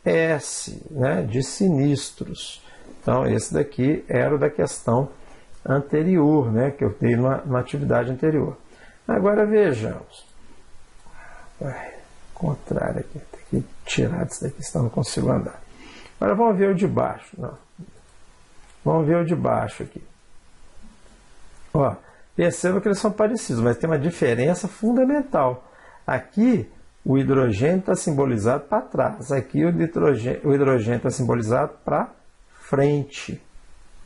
S, né, de sinistros. Então, esse daqui era o da questão anterior, né, que eu dei na atividade anterior. Agora vejamos. Contrário aqui, tem que tirar isso daqui, senão não consigo andar. Agora vamos ver o de baixo. Não. Vamos ver o de baixo aqui. Ó, perceba que eles são parecidos, mas tem uma diferença fundamental. Aqui o hidrogênio está simbolizado para trás, aqui o hidrogênio está simbolizado para frente.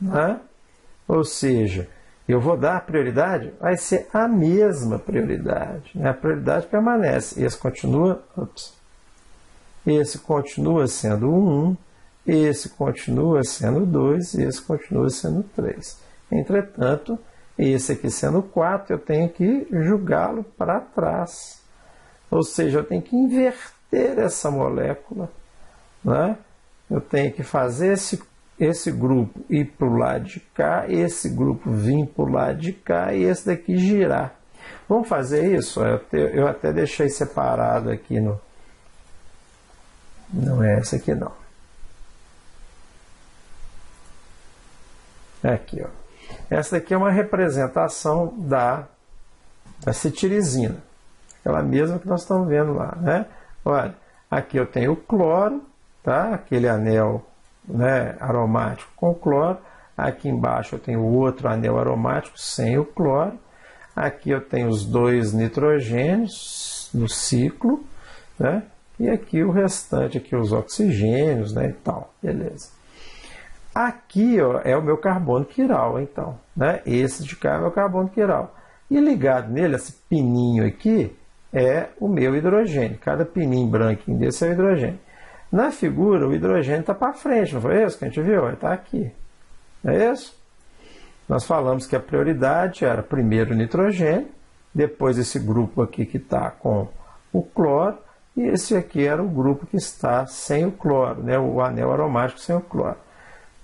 Né? Ou seja, eu vou dar prioridade, vai ser a mesma prioridade. Né? A prioridade permanece. Esse continua sendo 1, esse continua sendo 2 e esse continua sendo 3. Entretanto, esse aqui sendo 4, eu tenho que jogá-lo para trás. Ou seja, eu tenho que inverter essa molécula. Né? Eu tenho que fazer esse grupo ir para o lado de cá, esse grupo vir para o lado de cá e esse daqui girar. Vamos fazer isso? Eu até deixei separado aqui no... Não é esse aqui não. Aqui, ó. Essa daqui é uma representação da cetirizina. Aquela mesma que nós estamos vendo lá, né? Olha, aqui eu tenho o cloro, tá? Aquele anel, né, aromático com cloro. Aqui embaixo eu tenho outro anel aromático sem o cloro. Aqui eu tenho os 2 nitrogênios no ciclo, né? E aqui o restante, aqui os oxigênios, né, e tal, beleza. Aqui, ó, é o meu carbono quiral, então, né? Esse de cá é o meu carbono quiral. E ligado nele, esse pininho aqui, é o meu hidrogênio. Cada pininho branquinho desse é o hidrogênio. Na figura, o hidrogênio está para frente, não foi isso que a gente viu? Ele está aqui. É isso? Nós falamos que a prioridade era primeiro o nitrogênio, depois esse grupo aqui que está com o cloro, e esse aqui era o grupo que está sem o cloro, né? O anel aromático sem o cloro.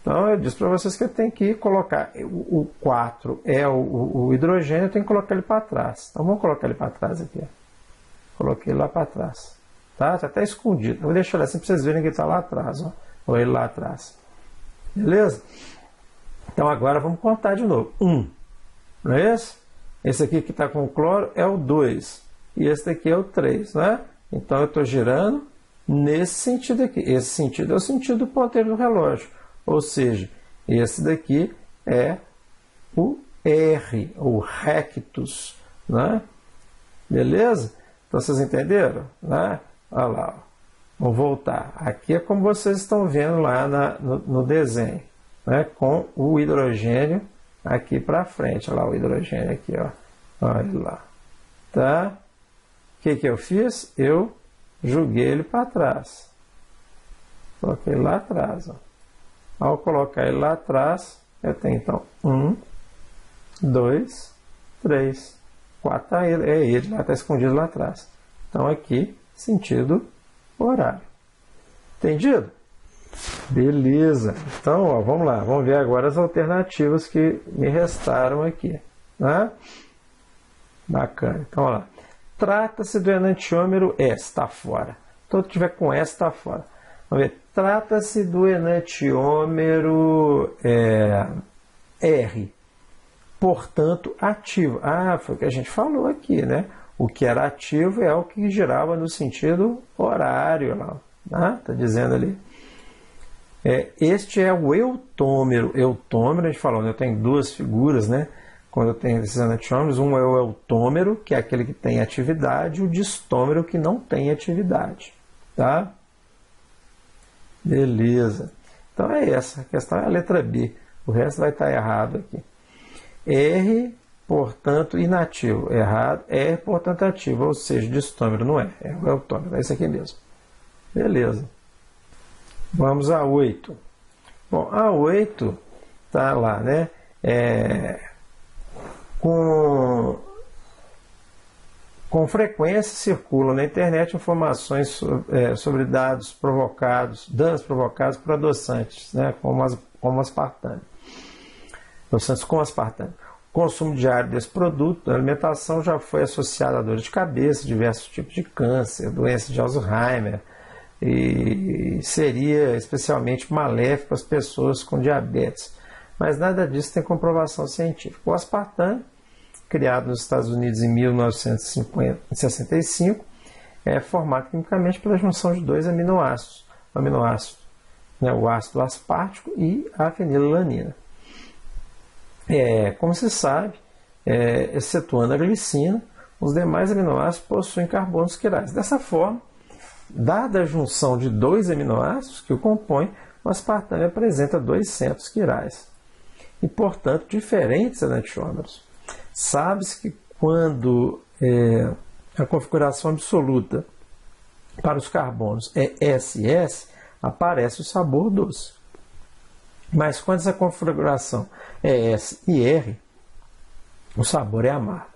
Então, eu disse para vocês que eu tenho que colocar, o 4 é o hidrogênio, eu tenho que colocar ele para trás. Então, vamos colocar ele para trás aqui. Coloquei ele lá para trás. Tá? Está até escondido. Eu vou deixar ele assim para vocês verem que ele está lá atrás. Ó. Ou ele lá atrás. Beleza? Então, agora vamos contar de novo. 1. Não é esse? Esse aqui que está com o cloro é o 2. E esse daqui é o 3. Né? Então, eu estou girando nesse sentido aqui. Esse sentido é o sentido do ponteiro do relógio. Ou seja, esse daqui é o R, ou rectus. Né? Beleza? Então, vocês entenderam? Né? Olha lá. Ó. Vamos voltar. Aqui é como vocês estão vendo lá no desenho. Né? Com o hidrogênio aqui para frente. Olha lá o hidrogênio aqui. Ó. Olha lá. Tá? O que eu fiz? Eu joguei ele para trás. Coloquei lá atrás. Ó. Ao colocar ele lá atrás, eu tenho então 1, 2, 3, 4. É ele, lá está escondido lá atrás. Então aqui, sentido horário. Entendido? Beleza. Então, ó, vamos lá. Vamos ver agora as alternativas que me restaram aqui. Né? Bacana. Então, olha lá. Trata-se do enantiômero S, está fora. Todo que tiver com S está fora. Vamos ver. Trata-se do enantiômero R. portanto, ativo. Foi o que a gente falou aqui, né? O que era ativo é o que girava no sentido horário, tá dizendo ali. Este é o eutômero. Eutômero, a gente falou, né? Eu tenho duas figuras, né? Quando eu tenho esses enantiômeros, um é o eutômero, que é aquele que tem atividade, e o distômero, que não tem atividade, tá? Beleza. Então é essa, a questão é a letra B. O resto vai estar errado aqui. R, portanto, inativo. Errado. R, portanto, ativo. Ou seja, distômero não é. É o eutômero. É isso aqui mesmo. Beleza. Vamos a 8. Bom, a 8 está lá, né? Com frequência circulam na internet informações sobre danos provocados por adoçantes, né? como aspartame. Adoçantes com aspartame. O consumo diário desse produto na alimentação já foi associado a dores de cabeça, diversos tipos de câncer, doença de Alzheimer, e seria especialmente maléfico às pessoas com diabetes. Mas nada disso tem comprovação científica. O aspartame, criado nos Estados Unidos em 1965, é formado quimicamente pela junção de dois aminoácidos, né, o ácido aspartico e a fenilalanina. Como se sabe, excetuando a glicina, os demais aminoácidos possuem carbonos quirais. Dessa forma, dada a junção de dois aminoácidos que o compõem, o aspartame apresenta dois centros quirais e, portanto, diferentes enantiômeros. Sabe-se que quando a configuração absoluta para os carbonos é SS, aparece o sabor doce. Mas quando essa configuração é S e R, o sabor é amargo.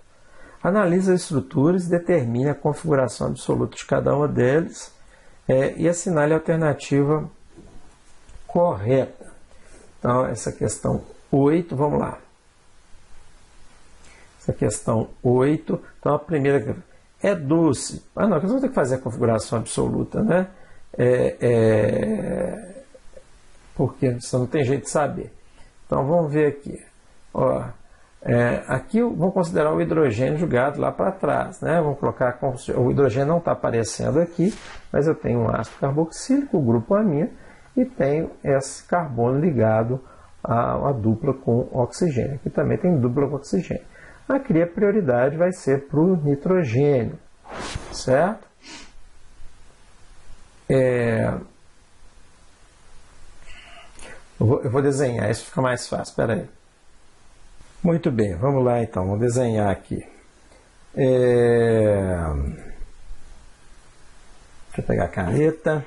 Analise as estruturas, determine a configuração absoluta de cada uma delas e assinale a alternativa correta. Então, essa questão 8, vamos lá. Essa questão 8, então a primeira é doce. Não, nós vamos ter que fazer a configuração absoluta, né? Porque senão não tem jeito de saber. Então, vamos ver aqui. Aqui vamos considerar o hidrogênio jogado lá para trás, né? Vamos colocar o hidrogênio não está aparecendo aqui, mas eu tenho um ácido carboxílico, o grupo amino, e tenho esse carbono ligado a uma dupla com oxigênio. Aqui também tem dupla com oxigênio. Aqui a prioridade vai ser para o nitrogênio, certo? Eu vou desenhar, isso fica mais fácil. Espera aí. Muito bem, vamos lá então, vou desenhar aqui. Deixa eu pegar a caneta.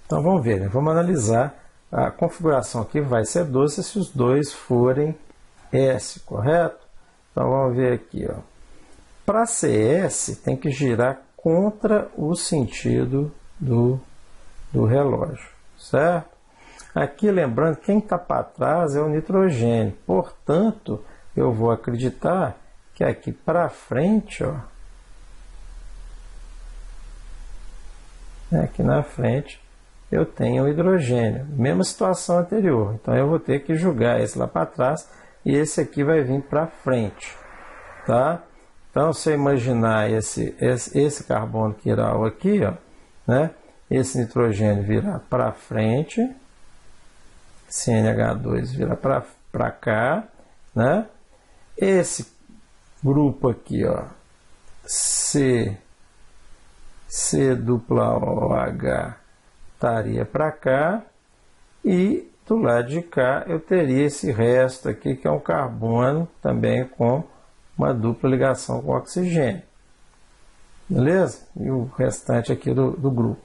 Então vamos ver, né? Vamos analisar. A configuração aqui vai ser doce se os dois forem S, correto? Então vamos ver aqui. Para ser S, tem que girar contra o sentido do relógio, certo? Aqui, lembrando, quem está para trás é o nitrogênio. Portanto, eu vou acreditar que aqui para frente, aqui na frente, eu tenho o hidrogênio. Mesma situação anterior. Então, eu vou ter que jogar esse lá para trás e esse aqui vai vir para frente. Tá? Então, se eu imaginar esse carbono quiral aqui, né? Esse nitrogênio virar para frente, CNH2 vira para cá, né? Esse grupo aqui, C dupla OH estaria para cá, e do lado de cá eu teria esse resto aqui, que é um carbono também com uma dupla ligação com oxigênio. Beleza? E o restante aqui do grupo.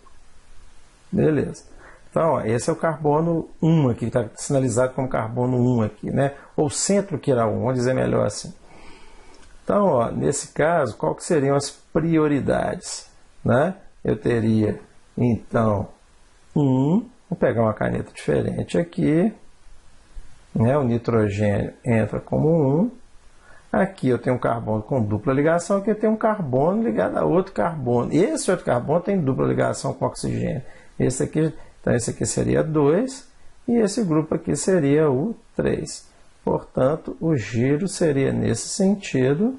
Beleza. Então, esse é o carbono 1 aqui, que está sinalizado como carbono 1 aqui, né? Ou centro quiral 1, vamos dizer melhor assim. Então, nesse caso, qual que seriam as prioridades? Né? Eu teria, então, vou pegar uma caneta diferente aqui, né? O nitrogênio entra como 1. Aqui eu tenho um carbono com dupla ligação, aqui eu tenho um carbono ligado a outro carbono. Esse outro carbono tem dupla ligação com oxigênio. Esse aqui seria 2 e esse grupo aqui seria o 3. Portanto, o giro seria nesse sentido.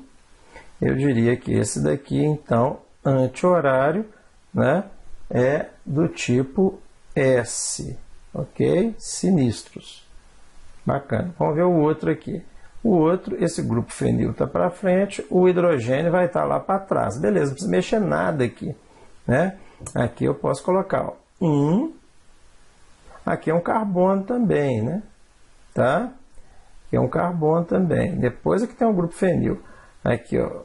Eu diria que esse daqui, então, anti-horário, né, é do tipo S, ok? Sinistros. Bacana. Vamos ver o outro aqui. O outro, esse grupo fenil está para frente, o hidrogênio vai estar lá para trás. Beleza, não precisa mexer nada aqui, né? Aqui eu posso colocar ó, aqui é um carbono também, né? Tá? Aqui é um carbono também. Depois aqui tem um grupo fenil. Aqui, ó,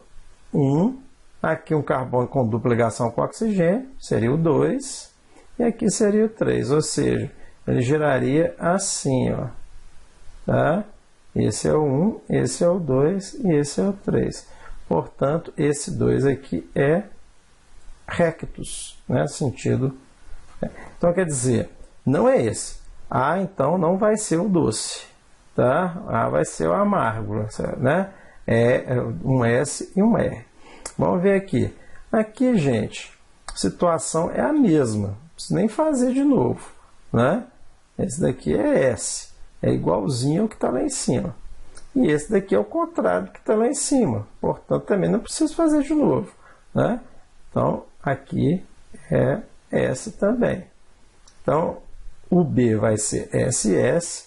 aqui um carbono com dupla ligação com oxigênio, seria o 2, e aqui seria o 3, ou seja, ele giraria assim, ó, tá? Esse é o 1, esse é o 2 e esse é o 3. Portanto, esse 2 aqui é rectus, né? Sentido. Então, quer dizer, não é esse. A, então, não vai ser o doce, tá? A vai ser o amargo, né? É um S e um R. Vamos ver aqui. Aqui, gente, a situação é a mesma. Não precisa nem fazer de novo, né? Esse daqui é S. É igualzinho ao que está lá em cima. E esse daqui é o contrário do que está lá em cima. Portanto, também não preciso fazer de novo, né? Então, aqui é S também. Então, o B vai ser SS,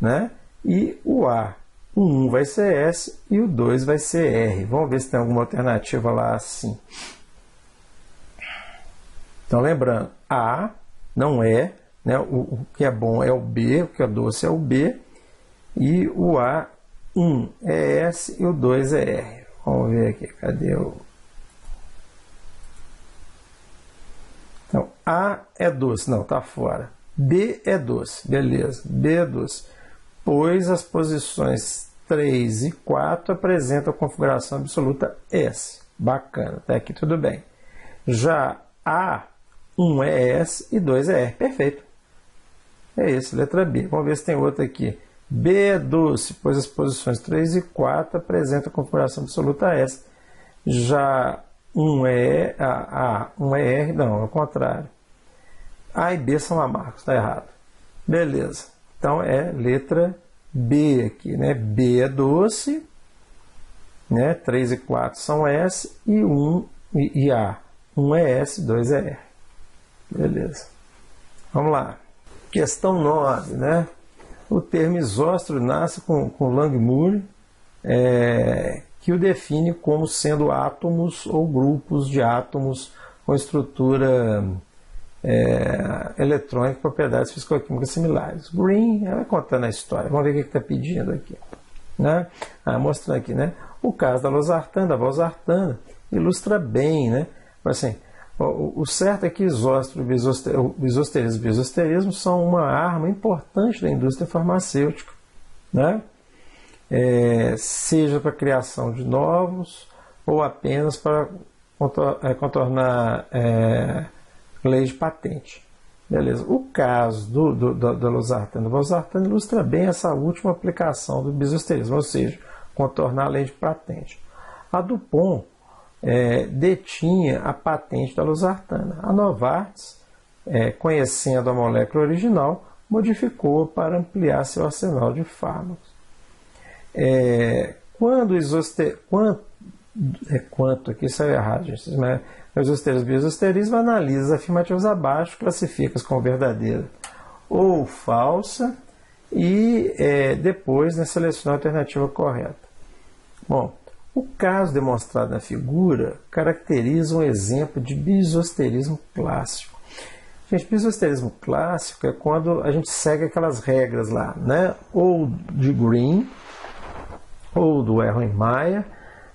né? E o A, o 1 vai ser S e o 2 vai ser R. Vamos ver se tem alguma alternativa lá assim. Então, lembrando, A não é, né? O que é bom é o B, o que é doce é o B. E o A, 1 é S e o 2 é R. Vamos ver aqui, cadê o... Então, A é doce, não, está fora. B é doce, beleza, B é doce. Pois as posições 3 e 4 apresentam a configuração absoluta S. Bacana, até aqui tudo bem. Já A, 1 é S e 2 é R, perfeito. É esse, letra B. Vamos ver se tem outro aqui. B é doce, pois as posições 3 e 4 apresentam a configuração absoluta S. Já 1 é A, 1 é R, não, é o contrário. A e B são amargos, está errado. Beleza. Então é letra B aqui, né? B é doce, né? 3 e 4 são S e 1 e A. 1 é S, 2 é R. Beleza. Vamos lá. Questão 9, né? O termo isóstro nasce com Langmuir, que o define como sendo átomos ou grupos de átomos com estrutura eletrônica e propriedades físico-químicas similares. Green, ela vai contando a história. Vamos ver o que está pedindo aqui. Né? Mostrando aqui, né? O caso da valsartana, ilustra bem, né? Assim, o certo é que isóstro, isosterismo e bisosterismo são uma arma importante da indústria farmacêutica, né? Seja para a criação de novos ou apenas para contornar lei de patente. Beleza. O caso da valsartana ilustra bem essa última aplicação do bisosterismo, ou seja, contornar a lei de patente. A Dupont detinha a patente da valsartana. A Novartis, conhecendo a molécula original, modificou para ampliar seu arsenal de fármacos. Quanto aqui saiu errado, gente. Isosterismo e bisosterismo analisa as afirmativas abaixo, classifica-as como verdadeira ou falsa e depois seleciona a alternativa correta. Bom, o caso demonstrado na figura caracteriza um exemplo de bisosterismo clássico. Gente, bisosterismo clássico é quando a gente segue aquelas regras lá, né? Ou de Green, ou do Erlenmeyer,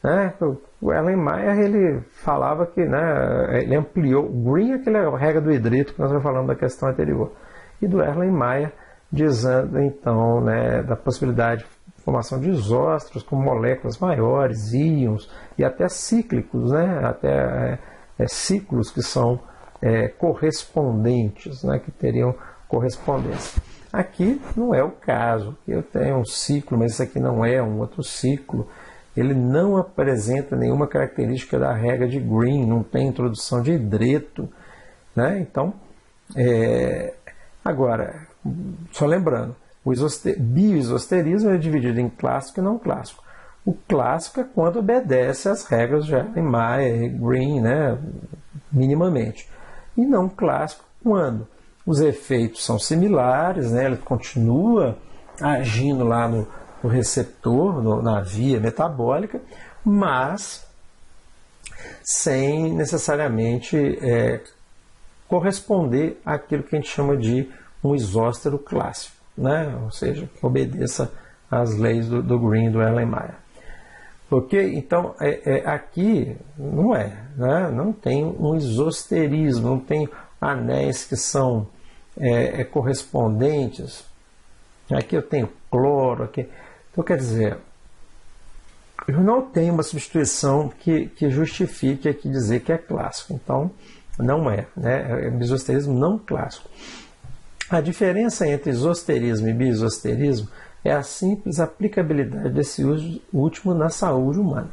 né? O Erlenmeyer, ele falava que, né, ele ampliou. Green é aquela regra do hidrito que nós já falamos da questão anterior. E do Erlenmeyer, dizendo, então, né, da possibilidade de formação de isóstros com moléculas maiores, íons e até cíclicos, né, até ciclos que são correspondentes, né, que teriam correspondência. Aqui não é o caso. Eu tenho um ciclo, mas isso aqui não é um outro ciclo. Ele não apresenta nenhuma característica da regra de Green, não tem introdução de hidreto, né? Então, agora, só lembrando, O bioisosterismo é dividido em clássico e não clássico. O clássico é quando obedece às regras de Erlenmeyer e Green, né, minimamente. E não clássico quando os efeitos são similares, né, ele continua agindo lá no receptor, na via metabólica, mas sem necessariamente corresponder àquilo que a gente chama de um isóstero clássico, né? Ou seja, que obedeça às leis do Green e do Erlenmeyer. Ok? Então, aqui não né? Não tem um isosterismo, não tem anéis que são correspondentes. Aqui eu tenho cloro, aqui. Então, quer dizer, eu não tenho uma substituição que justifique aqui dizer que é clássico. Então, não é, né? É isosterismo não clássico. A diferença entre isosterismo e bioisosterismo é a simples aplicabilidade desse último na saúde humana.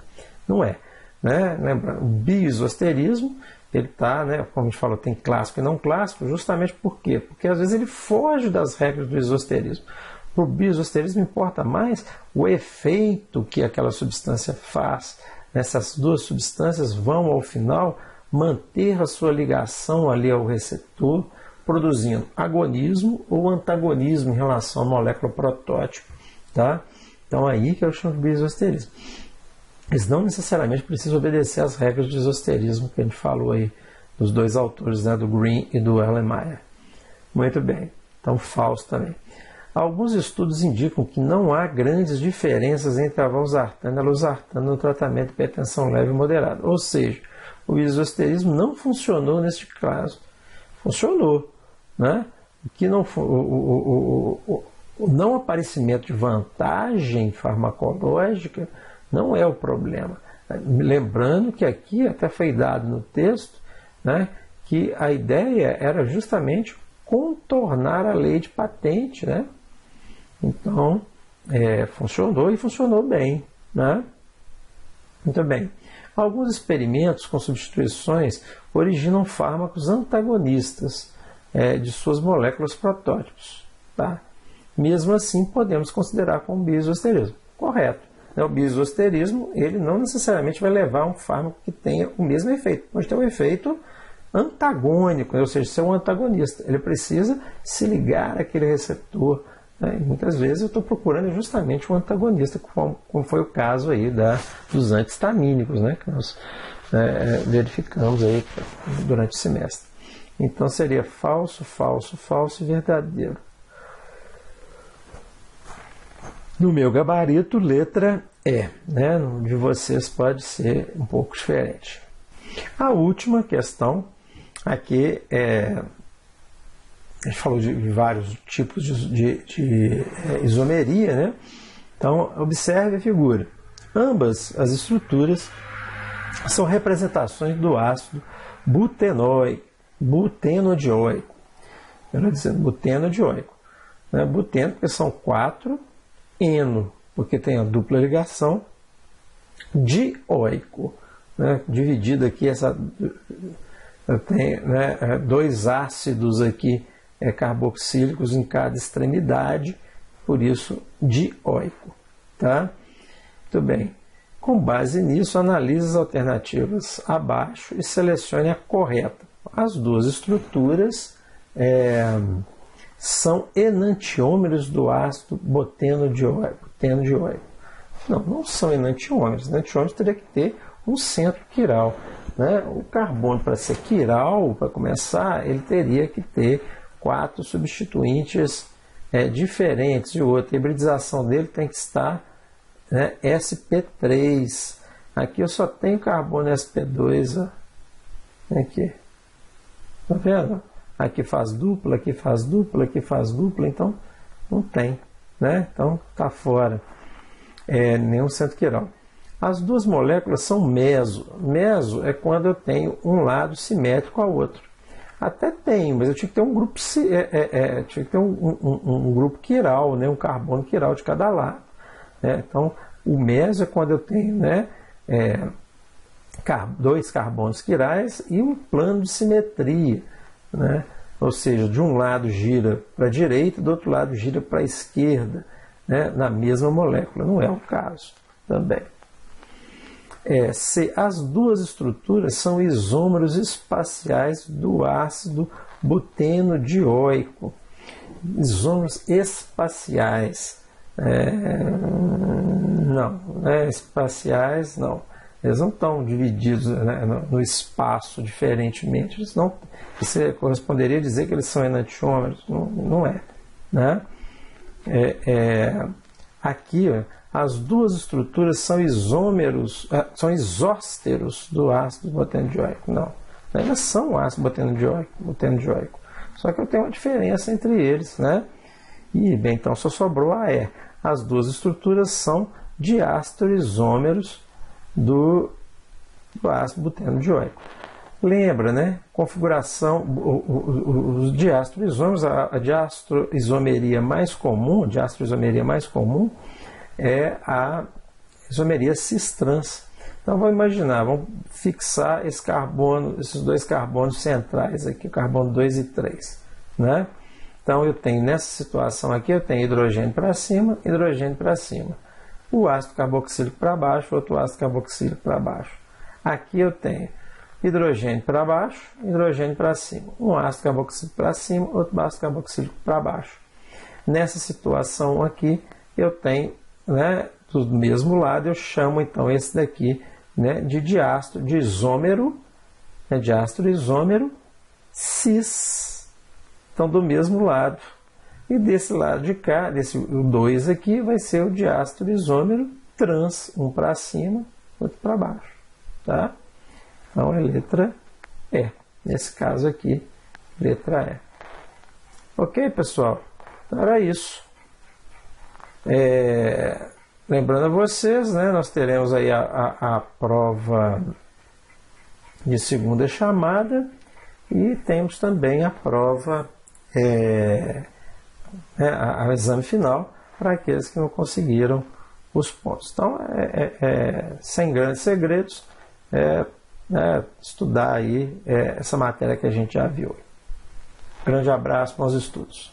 Não é, né? Lembra, o bioisosterismo, ele está, né, como a gente falou, tem clássico e não clássico, justamente por quê? Porque às vezes ele foge das regras do isosterismo. Para o bioisosterismo importa mais o efeito que aquela substância faz. Essas duas substâncias vão, ao final, manter a sua ligação ali ao receptor, produzindo agonismo ou antagonismo em relação à molécula protótipo. Tá? Então, aí que eu chamo de bioisosterismo. Eles não necessariamente precisam obedecer às regras de isosterismo que a gente falou aí, dos dois autores, né, do Green e do Erlenmeyer. Muito bem. Então, falso também. Alguns estudos indicam que não há grandes diferenças entre a valsartana e a losartana no tratamento de hipertensão leve e moderada. Ou seja, o isosterismo não funcionou neste caso. Funcionou, né? O não aparecimento de vantagem farmacológica não é o problema. Lembrando que aqui até foi dado no texto, né, que a ideia era justamente contornar a lei de patente, né? Então, funcionou e funcionou bem, né? Muito bem. Alguns experimentos com substituições originam fármacos antagonistas de suas moléculas protótipos. Tá? Mesmo assim, podemos considerar como bioisosterismo. Correto. O bioisosterismo, ele não necessariamente vai levar a um fármaco que tenha o mesmo efeito. Pode ter um efeito antagônico, ou seja, ser um antagonista. Ele precisa se ligar àquele receptor. Né? E muitas vezes eu estou procurando justamente um antagonista, como foi o caso aí dos antihistamínicos, né? Que nós verificamos aí durante o semestre. Então seria falso, falso, falso e verdadeiro. No meu gabarito, letra E, né? No de vocês pode ser um pouco diferente. A última questão aqui a gente falou de vários tipos de isomeria, né? Então, observe a figura. Ambas as estruturas são representações do ácido butenodioico. Melhor dizendo, butenodioico. Né? Buteno, porque são 4, eno, porque tem a dupla ligação, dioico, né? Dividido aqui, tem, né, 2 ácidos aqui carboxílicos em cada extremidade, por isso dioico. Tá? Muito bem. Com base nisso, analise as alternativas abaixo e selecione a correta. As duas estruturas são enantiômeros do ácido butenodioico. Não são enantiômeros. Enantiômeros teria que ter um centro quiral. Né? O carbono, para ser quiral, para começar, ele teria que ter 4 substituintes diferentes. E outra, a hibridização dele tem que estar, né, sp3. Aqui eu só tenho carbono sp2. Ó. Aqui. Tá vendo? Aqui faz dupla, aqui faz dupla, aqui faz dupla, então não tem. Né? Então está fora. Nenhum centro quiral. As duas moléculas são meso. Meso é quando eu tenho um lado simétrico ao outro. Até tenho, mas eu tinha que ter um grupo, tinha que ter um grupo quiral, né? Um carbono quiral de cada lado. Né? Então, o meso é quando eu tenho, né, 2 carbonos quirais e um plano de simetria. Né? ou seja, de um lado gira para a direita, do outro lado gira para a esquerda, né, na mesma molécula. Não é o caso também. C. As duas estruturas são isômeros espaciais do ácido butenodioico. Isômeros espaciais. Não, espaciais não. Eles não estão divididos, né, no espaço diferentemente. Eles não, isso corresponderia a dizer que eles são enantiômeros. Não é. Né? Aqui, ó, as duas estruturas são isômeros, são isósteros do ácido butenodioico. Não, elas são ácido butenodioico. Só que eu tenho uma diferença entre eles, né? E, bem, então só sobrou a E. As duas estruturas são diastereoisômeros do ácido butenodioico. Lembra, né? Configuração, os diastereoisômeros, a diastereoisomeria mais comum, é a isomeria cis-trans. Então vamos imaginar, vamos fixar esse carbono, esses dois carbonos centrais aqui, o carbono 2 e 3, né? Então eu tenho nessa situação aqui, eu tenho hidrogênio para cima, hidrogênio para cima. O ácido carboxílico para baixo, outro ácido carboxílico para baixo. Aqui eu tenho hidrogênio para baixo, hidrogênio para cima. Um ácido carboxílico para cima, outro ácido carboxílico para baixo. Nessa situação aqui, eu tenho, né, do mesmo lado, eu chamo então esse daqui, né, de diástero, de isômero, né, diástero isômero cis. Então, do mesmo lado. E desse lado de cá, o 2 aqui, vai ser o diástero isômero trans, um para cima, outro para baixo. Tá? Então, é letra E. Nesse caso aqui, letra E. Ok, pessoal? Então, era isso. Lembrando a vocês, né, nós teremos aí a prova de segunda chamada e temos também a prova, o exame final para aqueles que não conseguiram os pontos. Então, sem grandes segredos, estudar aí essa matéria que a gente já viu. Grande abraço, bons estudos.